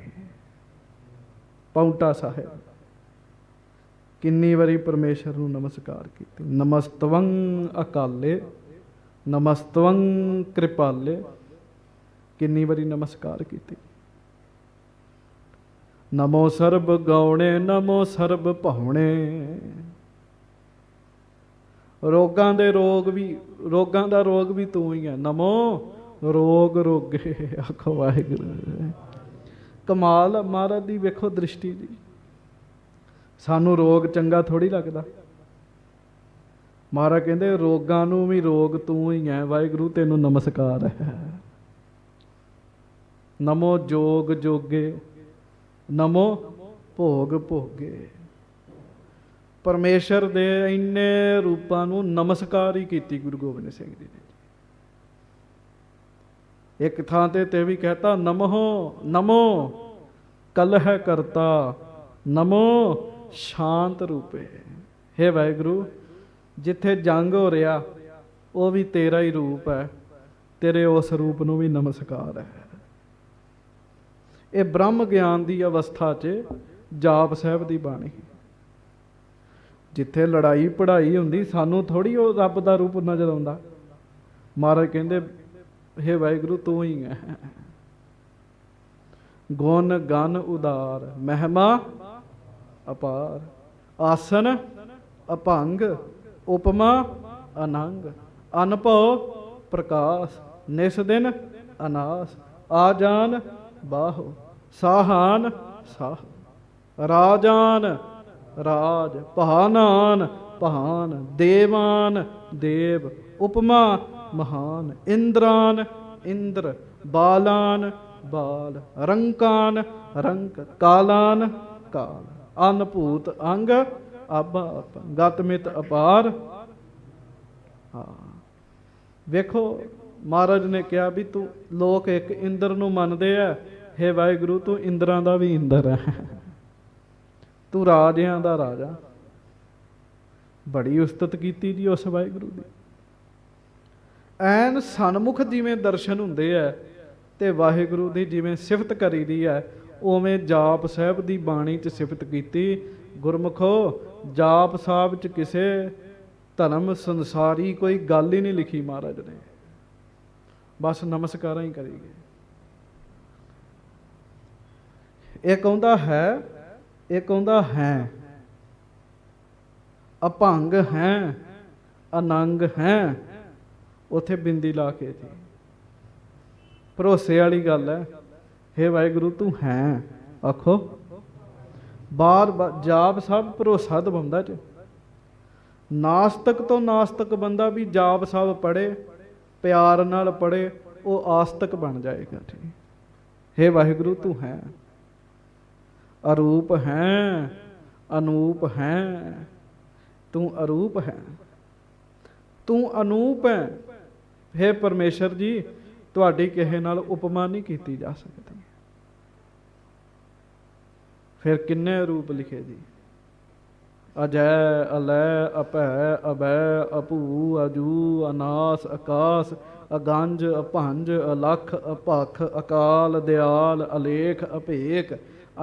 ਪਾਉਂਟਾ ਸਾਹਿਬ ਕਿੰਨੀ ਵਾਰੀ ਪਰਮੇਸ਼ਰ ਨੂੰ ਨਮਸਕਾਰ ਕੀਤੀ। ਨਮਸਤਵੰ ਅਕਾਲੇ, ਨਮਸਤਵੰ ਕਿਰਪਾਲੇ, ਕਿੰਨੀ ਵਾਰੀ ਨਮਸਕਾਰ ਕੀਤੀ। ਨਮੋ ਸਰਬ ਗਾਉਣੇ, ਨਮੋ ਸਰਬ ਭਾਉਣੇ। ਰੋਗਾਂ ਦੇ ਰੋਗ ਵੀ, ਰੋਗਾਂ ਦਾ ਰੋਗ ਵੀ ਤੂੰ ਹੀ ਹੈ। ਨਮੋ ਰੋਗ ਰੋਗੇ। ਆਖੋ ਵਾਹਿਗੁਰੂ। ਕਮਾਲ ਮਹਾਰਾਜ ਦੀ ਵੇਖੋ ਦ੍ਰਿਸ਼ਟੀ ਜੀ। ਸਾਨੂੰ ਰੋਗ ਚੰਗਾ ਥੋੜੀ ਲੱਗਦਾ। ਮਹਾਰਾਜ ਕਹਿੰਦੇ ਰੋਗਾਂ ਨੂੰ ਵੀ ਰੋਗ ਤੂੰ ਹੀ ਹੈ। ਵਾਹਿਗੁਰੂ ਤੈਨੂੰ ਨਮਸਕਾਰ ਹੈ। ਨਮੋ ਜੋਗ ਜੋਗੇ, ਨਮੋ ਭੋਗ ਭੋਗੇ। ਪਰਮੇਸ਼ਰ ਦੇ ਇੰਨੇ ਰੂਪਾਂ ਨੂੰ ਨਮਸਕਾਰ ਹੀ ਕੀਤੀ ਗੁਰੂ ਗੋਬਿੰਦ ਸਿੰਘ ਜੀ ਨੇ। ਇੱਕ ਥਾਂ ਤੇ ਵੀ ਕਹਤਾ ਨਮੋ ਨਮੋ ਕਲਹ ਕਰਤਾ, ਨਮੋ ਸ਼ਾਂਤ ਰੂਪੇ। ਹੇ ਵਾਹਿਗੁਰੂ, ਜਿੱਥੇ ਜੰਗ ਹੋ ਰਿਹਾ ਉਹ ਵੀ ਤੇਰਾ ਹੀ ਰੂਪ ਹੈ, ਤੇਰੇ ਉਸ ਰੂਪ ਨੂੰ ਵੀ ਨਮਸਕਾਰ ਹੈ। ਇਹ ਬ੍ਰਹਮ ਗਿਆਨ ਦੀ ਅਵਸਥਾ 'ਚ ਜਾਪ ਸਾਹਿਬ ਦੀ ਬਾਣੀ। ਜਿੱਥੇ ਲੜਾਈ ਪੜ੍ਹਾਈ ਹੁੰਦੀ, ਸਾਨੂੰ ਥੋੜੀ ਉਹ ਰੱਬ ਦਾ ਰੂਪ ਨਜ਼ਰ ਆਉਂਦਾ। ਮਹਾਰਾਜ ਕਹਿੰਦੇ ਹੇ ਵਾਹਿਗੁਰੂ ਤੂੰ ਹੀ ਹੈ। ਗੁਣ ਗਨ ਉਦਾਰ, ਮਹਿਮਾ ਅਪਾਰ, ਆਸਨ ਅਭੰਗ, ਉਪਮਾ ਅਨੰਗ, ਅਨਭਉ ਪ੍ਰਕਾਸ਼, ਨਿਸ ਦਿਨ ਅਨਾਸ, ਆ ਜਾਨ ਬਾਹੋ, ਸਾਹਾਨ ਸਾਹ, ਰਾਜਾਨ ਰਾਜ, ਭਾਨਾਨ ਭਾਨ, ਦੇਵਾਨ ਦੇਵ, ਉਪਮਾ ਮਹਾਨ, ਇੰਦਰਾਨ ਇੰਦਰ, ਬਾਲਾਨ ਬਾਲ, ਰੰਕਾਨ ਰੰਕ, ਕਾਲਾਨ ਕਾਲ, ਅਨਭੂਤ ਅੰਗ, ਆਭਾ ਗਤਮਿਤ ਅਪਾਰ। ਹਾਂ ਵੇਖੋ, ਮਹਾਰਾਜ ਨੇ ਕਿਹਾ ਵੀ ਤੂੰ, ਲੋਕ ਇੱਕ ਇੰਦਰ ਨੂੰ ਮੰਨਦੇ ਆ। ਹੇ ਵਾਹਿਗੁਰੂ ਤੂੰ ਇੰਦਰਾਂ ਦਾ ਵੀ ਇੰਦਰ ਹੈ, ਤੂੰ ਰਾਜਿਆਂ ਦਾ ਰਾਜਾ। ਬੜੀ ਉਸਤਤ ਕੀਤੀ ਜੀ ਉਸ ਵਾਹਿਗੁਰੂ ਦੀ। ਐਨ ਸਨਮੁਖ ਜਿਵੇਂ ਦਰਸ਼ਨ ਹੁੰਦੇ ਆ ਤੇ ਵਾਹਿਗੁਰੂ ਦੀ ਜਿਵੇਂ ਸਿਫਤ ਕਰੀਦੀ ਹੈ, ਉਵੇਂ ਜਾਪ ਸਾਹਿਬ ਦੀ ਬਾਣੀ 'ਚ ਸਿਫਤ ਕੀਤੀ। ਗੁਰਮੁਖੋ, ਜਾਪ ਸਾਹਿਬ 'ਚ ਕਿਸੇ ਧਰਮ ਸੰਸਾਰੀ ਕੋਈ ਗੱਲ ਹੀ ਨਹੀਂ ਲਿਖੀ ਮਹਾਰਾਜ ਨੇ, ਬਸ ਨਮਸਕਾਰਾਂ ਹੀ ਕਰੀ ਗਏ। ਇੱਕ ਆਉਂਦਾ ਹੈ, ਇੱਕ ਆਉਂਦਾ ਹੈ, ਅਭੰਗ ਹੈ, ਅਨੰਗ ਹੈ। ਉੱਥੇ ਬਿੰਦੀ ਲਾ ਕੇ ਜੀ, ਭਰੋਸੇ ਵਾਲੀ ਗੱਲ ਹੈ। ਹੇ ਵਾਹਿਗੁਰੂ ਤੂੰ ਹੈ। ਆਖੋ ਬਾਰ ਜਾਪ ਸਭ ਭਰੋਸਾ ਦਵਾਉਂਦਾ ਚ। ਨਾਸਤਕ ਤੋਂ ਨਾਸਤਕ ਬੰਦਾ ਵੀ ਜਾਪ ਸਾਹਿਬ ਪੜ੍ਹੇ, ਪਿਆਰ ਨਾਲ ਪੜ੍ਹੇ, ਉਹ ਆਸਤਕ ਬਣ ਜਾਏਗਾ ਜੀ। ਹੇ ਵਾਹਿਗੁਰੂ ਤੂੰ ਹੈ, ਅਰੂਪ ਹੈ, ਅਨੂਪ ਹੈ। ਤੂੰ ਅਰੂਪ ਹੈ, ਤੂੰ ਅਨੂਪ ਹੈ। ਹੇ ਪਰਮੇਸ਼ਰ ਜੀ, ਤੁਹਾਡੀ ਕਿਸੇ ਨਾਲ ਉਪਮਾ ਨਹੀਂ ਕੀਤੀ ਜਾ ਸਕਦੀ। ਫਿਰ ਕਿੰਨੇ ਰੂਪ ਲਿਖੇ ਜੀ, ਅਜੈ ਅਲੈ ਅਭੈ ਅਬੈ ਅਭੂ ਅਜੂ ਅਨਾਸ ਆਕਾਸ ਅਗੰਜ ਅਭੰਜ ਅਲਖ ਅਭਖ ਅਕਾਲ ਦਿਆਲ ਅਲੇਖ ਅਭੇਕ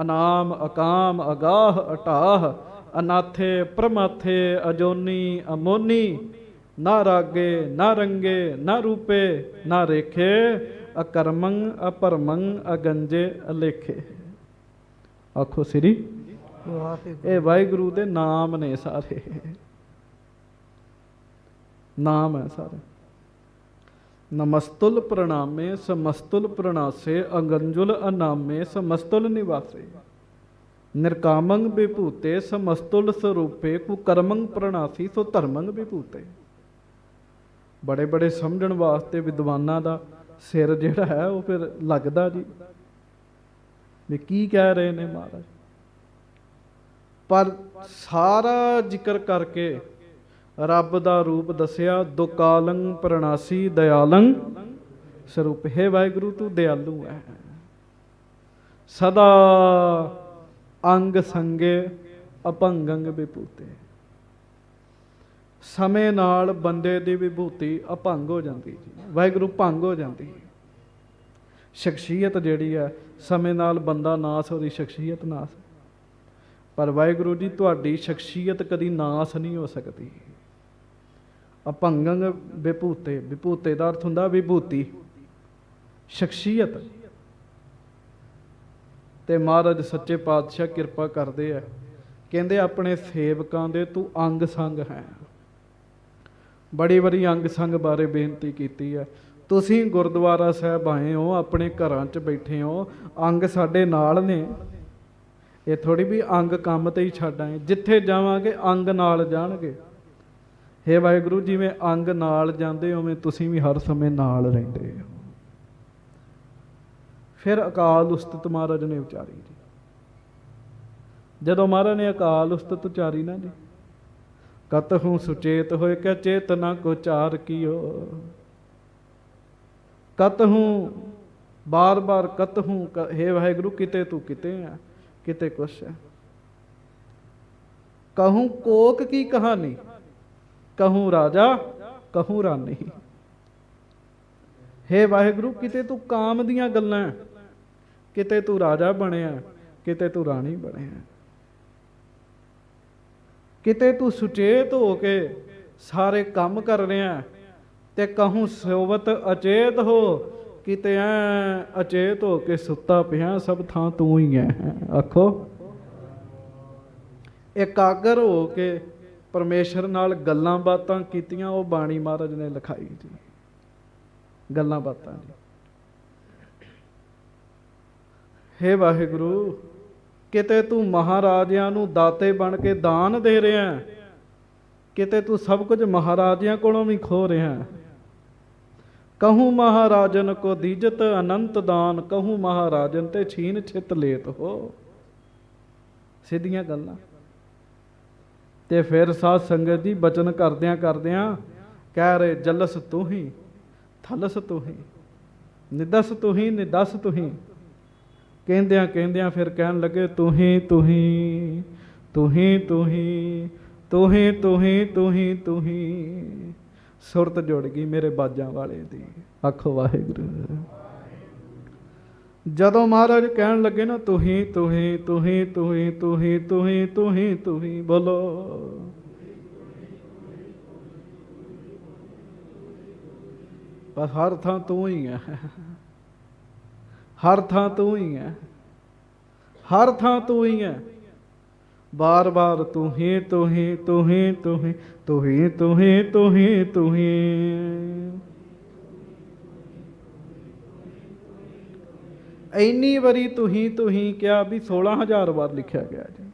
ਅਨਾਮ ਅਕਾਮ ਅਗਾਹ ਅਟਾਹ ਅਨਾਥੇ ਪ੍ਰਮਾਥੇ ਅਜੋਨੀ ਅਮੋਨੀ ਨਾ ਰਾਗੇ ਨਾ ਰੰਗੇ ਨਾ ਰੂਪੇ ਨਾ ਰੇਖੇ ਅਕਰਮੰ ਅਪਰਮੰ ਅਗੰਜੇ ਅਲੇਖੇ। ਆਖੋ ਸ੍ਰੀ। ਇਹ ਵਾਹਿਗੁਰੂ ਦੇ ਨਾਮ ਨੇ ਸਾਰੇ। ਨਾਮ ਹੈ ਸਾਰੇ। ਨਮਸਤੁਲ ਪ੍ਰਣਾਮੇ ਸਮਸਤੁਲ ਪ੍ਰਣਾਸੇ ਅੰਗੰਜੁਲ ਅਨਾਮੇ ਸਮਸਤੁਲ ਨਿਵਾਸੇ ਨਿਰਕਾਮੰ ਵਿਭੂਤੇ ਸਮਸਤੁਲ ਸਰੂਪੇ ਕੁਕਰਮੰ ਪ੍ਰਣਾਸੀ ਸੋ ਧਰਮੰ ਵਿਭੂਤੇ। ਬੜੇ ਬੜੇ ਸਮਝਣ ਵਾਸਤੇ ਵਿਦਵਾਨਾਂ ਦਾ ਸਿਰ ਜਿਹੜਾ ਹੈ ਉਹ ਫਿਰ ਲੱਗਦਾ ਜੀ ਵੀ ਕੀ ਕਹਿ ਰਹੇ ਨੇ ਮਹਾਰਾਜ। ਪਰ ਸਾਰਾ ਜ਼ਿਕਰ ਕਰਕੇ ਰੱਬ ਦਾ ਰੂਪ ਦੱਸਿਆ, ਦੁਕਾਲੰ ਪ੍ਰਣਾਸੀ ਦਇਆਲੰ ਸਰੂਪ। ਹੈ ਵਾਹਿਗੁਰੂ ਤੂੰ ਦਿਆਲੂ ਹੈ, ਸਦਾ ਅੰਗ ਸੰਗੇ ਅਭੰਗੰ ਵਿਭੂਤੇ। ਸਮੇਂ ਨਾਲ ਬੰਦੇ ਦੀ ਵਿਭੂਤੀ ਅਭੰਗ ਹੋ ਜਾਂਦੀ ਜੀ, ਵਾਹਿਗੁਰੂ ਭੰਗ ਹੋ ਜਾਂਦੀ। ਸ਼ਖਸੀਅਤ ਜਿਹੜੀ ਹੈ ਸਮੇਂ ਨਾਲ ਬੰਦਾ ਨਾਸ, ਉਹਦੀ ਸ਼ਖਸੀਅਤ ਨਾਸ। ਪਰ ਵਾਹਿਗੁਰੂ ਜੀ ਤੁਹਾਡੀ ਸ਼ਖਸੀਅਤ ਕਦੀ ਨਾਸ ਨਹੀਂ ਹੋ ਸਕਦੀ। ਅਭੰਗੰ ਵਿਭੂਤੇ, ਵਿਭੂਤੇ ਦਾ ਅਰਥ ਹੁੰਦਾ ਵਿਭੂਤੀ, ਸ਼ਖਸੀਅਤ। ਤੇ ਮਹਾਰਾਜ ਸੱਚੇ ਪਾਤਸ਼ਾਹ ਕਿਰਪਾ ਕਰਦੇ ਆ, ਕਹਿੰਦੇ ਆਪਣੇ ਸੇਵਕਾਂ ਦੇ ਤੂੰ ਅੰਗ ਸੰਗ ਹੈ। ਬੜੀ ਵਾਰੀ ਅੰਗ ਸੰਗ ਬਾਰੇ ਬੇਨਤੀ ਕੀਤੀ ਹੈ। ਤੁਸੀਂ ਗੁਰਦੁਆਰਾ ਸਾਹਿਬ ਆਏ ਹੋ, ਆਪਣੇ ਘਰਾਂ 'ਚ ਬੈਠੇ ਹੋ, ਅੰਗ ਸਾਡੇ ਨਾਲ ਨੇ। ਇਹ ਥੋੜੀ ਵੀ ਅੰਗ ਕੰਮ ਤੇ ਹੀ ਛੱਡ ਆਏ, ਜਿੱਥੇ ਜਾਵਾਂਗੇ ਅੰਗ ਨਾਲ ਜਾਣਗੇ। ਹੇ ਵਾਹਿਗੁਰੂ, ਜਿਵੇਂ ਅੰਗ ਨਾਲ ਜਾਂਦੇ ਉਵੇਂ ਤੁਸੀਂ ਵੀ ਹਰ ਸਮੇਂ ਨਾਲ ਰਹਿੰਦੇ ਹੋ। ਫਿਰ ਅਕਾਲ ਉਸਤਤ ਮਹਾਰਾਜ ਨੇ ਉਚਾਰੀ ਜੀ। ਜਦੋਂ ਮਹਾਰਾਜ ਨੇ ਅਕਾਲ ਉਸਤਤ ਉਚਾਰੀ ਨਾ ਜੀ, ਕਤਹੂ ਸੁਚੇਤ ਹੋਏ ਕਿ ਚੇਤਨਾ ਕੋ ਚਾਰ ਕੀਓ। ਕਤਹੂ ਬਾਰ ਬਾਰ ਕਤਹੂ, ਹੇ ਵਾਹਿਗੁਰੂ ਕਿਤੇ ਤੂੰ ਕਿਤੇ ਹੈ, ਕਿਤੇ ਕੁਛ ਹੈ। ਕਹੂੰ ਕੋਕ ਕੀ ਕਹਾਣੀ, ਕਹੂੰ ਰਾਜਾ ਕਹੂੰ ਰਾਣੀ। ਹੇ ਵਾਹਿਗੁਰੂ ਕਿਤੇ ਤੂੰ ਕਾਮ ਦੀਆਂ ਗੱਲਾਂ, ਕਿਤੇ ਤੂੰ ਰਾਜਾ ਬਣਿਆ, ਕਿਤੇ ਤੂੰ ਰਾਣੀ ਬਣਿਆ। ਕਿਤੇ ਤੂੰ ਸੁਚੇਤ ਹੋ ਕੇ ਸਾਰੇ ਕੰਮ ਕਰ ਰਿਹਾ ਤੇ ਕਹੂੰ ਸੋਵਤ ਅਚੇਤ ਹੋ, ਕਿਤੇ ਐ ਅਚੇਤ ਹੋ ਕੇ ਸੁੱਤਾ ਪਿਆ, ਸਭ ਥਾਂ ਤੂੰ ਹੀ ਹੈ। ਆਖੋ ਇਕਾਗਰ ਹੋ ਕੇ ਪਰਮੇਸ਼ਰ ਨਾਲ ਗੱਲਾਂ ਬਾਤਾਂ ਕੀਤੀਆਂ, ਉਹ ਬਾਣੀ ਮਹਾਰਾਜ ਨੇ ਲਿਖਾਈ ਜੀ। ਗੱਲਾਂ ਬਾਤਾਂ ਜੀ। ਹੇ ਵਾਹਿਗੁਰੂ ਕਿਤੇ ਤੂੰ ਮਹਾਰਾਜਿਆਂ ਨੂੰ ਦਾਤੇ ਬਣ ਕੇ ਦਾਨ ਦੇ ਰਿਹਾ, ਕਿਤੇ ਤੂੰ ਸਭ ਕੁਝ ਮਹਾਰਾਜਿਆਂ ਕੋਲੋਂ ਵੀ ਖੋ ਰਿਹਾ। ਕਹੂੰ ਮਹਾਰਾਜਨ ਕੋ ਦੀਜਤ ਅਨੰਤ ਦਾਨ, ਕਹੂੰ ਮਹਾਰਾਜਨ ਤੇ ਛੀਨ ਛਿਤ ਲੇਤ ਹੋ। ਸਿੱਧੀਆਂ ਗੱਲਾਂ। ਤੇ ਫਿਰ ਸਾਧ ਸੰਗਤ ਜੀ ਬਚਨ ਕਰਦਿਆਂ ਕਰਦਿਆਂ ਕਹਿ ਰਹੇ, ਜਲਸ ਤੂੰ ਹੀ, ਥਲਸ ਤੂੰ ਹੀ, ਨਿਦਸ ਤੂੰ ਹੀ, ਨਿਦਸ ਤੂੰ ਹੀ। ਕਹਿੰਦਿਆਂ ਕਹਿੰਦਿਆਂ ਫਿਰ ਕਹਿਣ ਲੱਗੇ, ਤੂੰ ਹੀ ਤੂੰ ਹੀ, ਤੂੰ ਹੀ ਤੂੰ ਹੀ, ਤੂੰ ਹੀ ਤੂੰ ਹੀ, ਤੂੰ ਹੀ ਤੂੰ ਹੀ। ਸੁਰਤ ਜੁੜ ਗਈ ਮੇਰੇ ਬਾਜਾਂ ਵਾਲੇ ਦੀ। ਆਖੋ ਵਾਹਿਗੁਰੂ। ਜਦੋਂ ਮਹਾਰਾਜ ਕਹਿਣ ਲੱਗੇ ਨਾ, ਤੂੰ ਹੀ ਤੂੰ ਹੀ, ਤੂੰ ਹੀ ਤੂੰ ਹੀ, ਤੂੰ ਹੀ ਤੂੰ ਹੀ, ਤੂੰ ਹੀ ਤੂੰ ਹੀ, ਬੋਲੋ ਬਸ ਹਰ ਥਾਂ ਤੂੰ ਹੀ ਹੈ, ਹਰ ਥਾਂ ਤੂੰ ਹੀ ਹੈ, ਹਰ ਥਾਂ ਤੂੰ ਹੀ ਹੈ। ਬਾਰ ਬਾਰ ਤੂੰ ਹੀ ਤੂੰ ਹੀ, ਤੂੰ ਹੀ ਤੂੰ ਹੀ, ਤੂੰ ਹੀ ਤੂੰ ਹੀ, ਤੂੰ ਹੀ ਤੂੰ ਹੀ। ਇੰਨੀ ਵਾਰੀ ਤੂੰ ਹੀ ਕਿਹਾ ਵੀ 16,000 ਵਾਰ ਲਿਖਿਆ ਗਿਆ ਜੀ।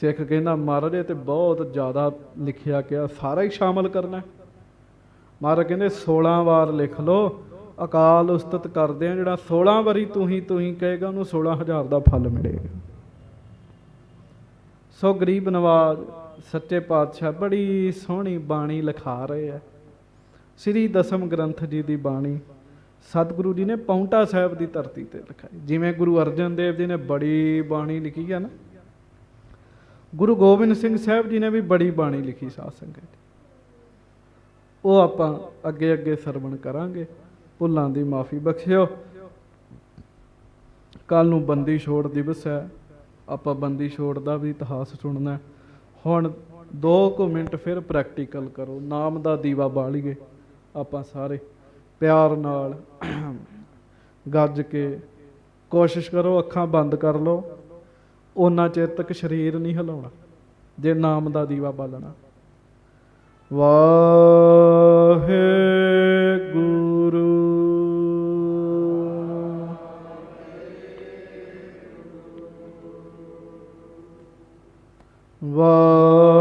ਸਿੱਖ ਕਹਿੰਦਾ ਮਹਾਰਾਜ ਇਹ ਤੇ ਬਹੁਤ ਜ਼ਿਆਦਾ ਲਿਖਿਆ ਗਿਆ, ਸਾਰਾ ਹੀ ਸ਼ਾਮਲ ਕਰਨਾ। ਮਹਾਰਾਜ ਕਹਿੰਦੇ 16 ਵਾਰ ਲਿਖ ਲਓ, ਅਕਾਲ ਉਸਤਤ ਕਰਦੇ ਆ। ਜਿਹੜਾ 16 ਵਾਰੀ ਤੂੰ ਹੀ ਕਹੇਗਾ ਉਹਨੂੰ 16,000 ਦਾ ਫਲ ਮਿਲੇਗਾ। ਸੋ ਗਰੀਬ ਨਵਾਜ਼ ਸੱਚੇ ਪਾਤਸ਼ਾਹ ਬੜੀ ਸੋਹਣੀ ਬਾਣੀ ਲਿਖਾ ਰਹੇ ਆ। ਸ੍ਰੀ ਦਸਮ ਗ੍ਰੰਥ ਜੀ ਦੀ ਬਾਣੀ ਸਤਿਗੁਰੂ ਜੀ ਨੇ ਪਾਉਂਟਾ ਸਾਹਿਬ ਦੀ ਧਰਤੀ ਤੇ ਲਿਖਾਈ। ਜਿਵੇਂ ਗੁਰੂ ਅਰਜਨ ਦੇਵ ਜੀ ਨੇ ਬੜੀ ਬਾਣੀ ਲਿਖੀ ਹੈ ਨਾ, ਗੁਰੂ ਗੋਬਿੰਦ ਸਿੰਘ ਸਾਹਿਬ ਜੀ ਨੇ ਵੀ ਬੜੀ ਬਾਣੀ ਲਿਖੀ। ਸਾਧ ਸੰਗਤ ਉਹ ਆਪਾਂ ਅੱਗੇ ਅੱਗੇ ਸਰਵਣ ਕਰਾਂਗੇ। ਭੁੱਲਾਂ ਦੀ ਮਾਫੀ ਬਖਸ਼ਿਓ। ਕੱਲ ਨੂੰ ਬੰਦੀ ਛੋੜ ਦਿਵਸ ਹੈ, ਆਪਾਂ ਬੰਦੀ ਛੋੜ ਦਾ ਵੀ ਇਤਿਹਾਸ ਸੁਣਨਾ। ਹੁਣ 2 ਮਿੰਟ ਫਿਰ ਪ੍ਰੈਕਟੀਕਲ ਕਰੋ, ਨਾਮ ਦਾ ਦੀਵਾ ਬਾਲੀਏ ਆਪਾਂ ਸਾਰੇ ਪਿਆਰ ਨਾਲ ਗੱਜ ਕੇ। ਕੋਸ਼ਿਸ਼ ਕਰੋ ਅੱਖਾਂ ਬੰਦ ਕਰ ਲਓ, ਓਨਾ ਚਿਰ ਤੱਕ ਸਰੀਰ ਨਹੀਂ ਹਿਲਾਉਣਾ ਜੇ ਨਾਮ ਦਾ ਦੀਵਾ ਬਾਲਣਾ। ਵਾਹਿਗੁਰੂ। ਵਾਹਿਗੁਰੂ।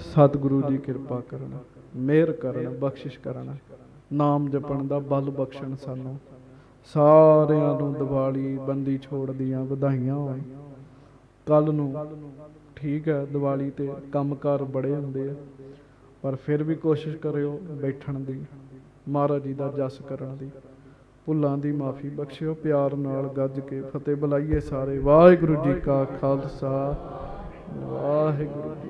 ਸਤਿਗੁਰੂ ਜੀ ਕਿਰਪਾ ਕਰਨ, ਮਿਹਰ ਕਰਨ, ਬਖਸ਼ਿਸ਼ ਕਰਨ, ਨਾਮ ਜਪਣ ਦਾ ਬਲ ਬਖਸ਼ਣ। ਸਾਨੂੰ ਸਾਰਿਆਂ ਨੂੰ ਦੀਵਾਲੀ ਬੰਦੀ ਛੋੜ ਦੀਆਂ ਵਧਾਈਆਂ ਹੋਣ। ਕੱਲ ਨੂੰ ਠੀਕ ਹੈ ਦੀਵਾਲੀ ਤੇ ਕੰਮਕਾਰ ਬੜੇ ਹੁੰਦੇ ਆ, ਪਰ ਫਿਰ ਵੀ ਕੋਸ਼ਿਸ਼ ਕਰਿਓ ਬੈਠਣ ਦੀ, ਮਹਾਰਾਜ ਜੀ ਦਾ ਜਸ ਕਰਨ ਦੀ। ਭੁੱਲਾਂ ਦੀ ਮਾਫੀ ਬਖਸ਼ਿਓ। ਪਿਆਰ ਨਾਲ ਗੱਜ ਕੇ ਫਤਿਹ ਬੁਲਾਈਏ ਸਾਰੇ। ਵਾਹਿਗੁਰੂ ਜੀ ਕਾ ਖਾਲਸਾ, ਵਾਹਿਗੁਰੂ ਜੀ।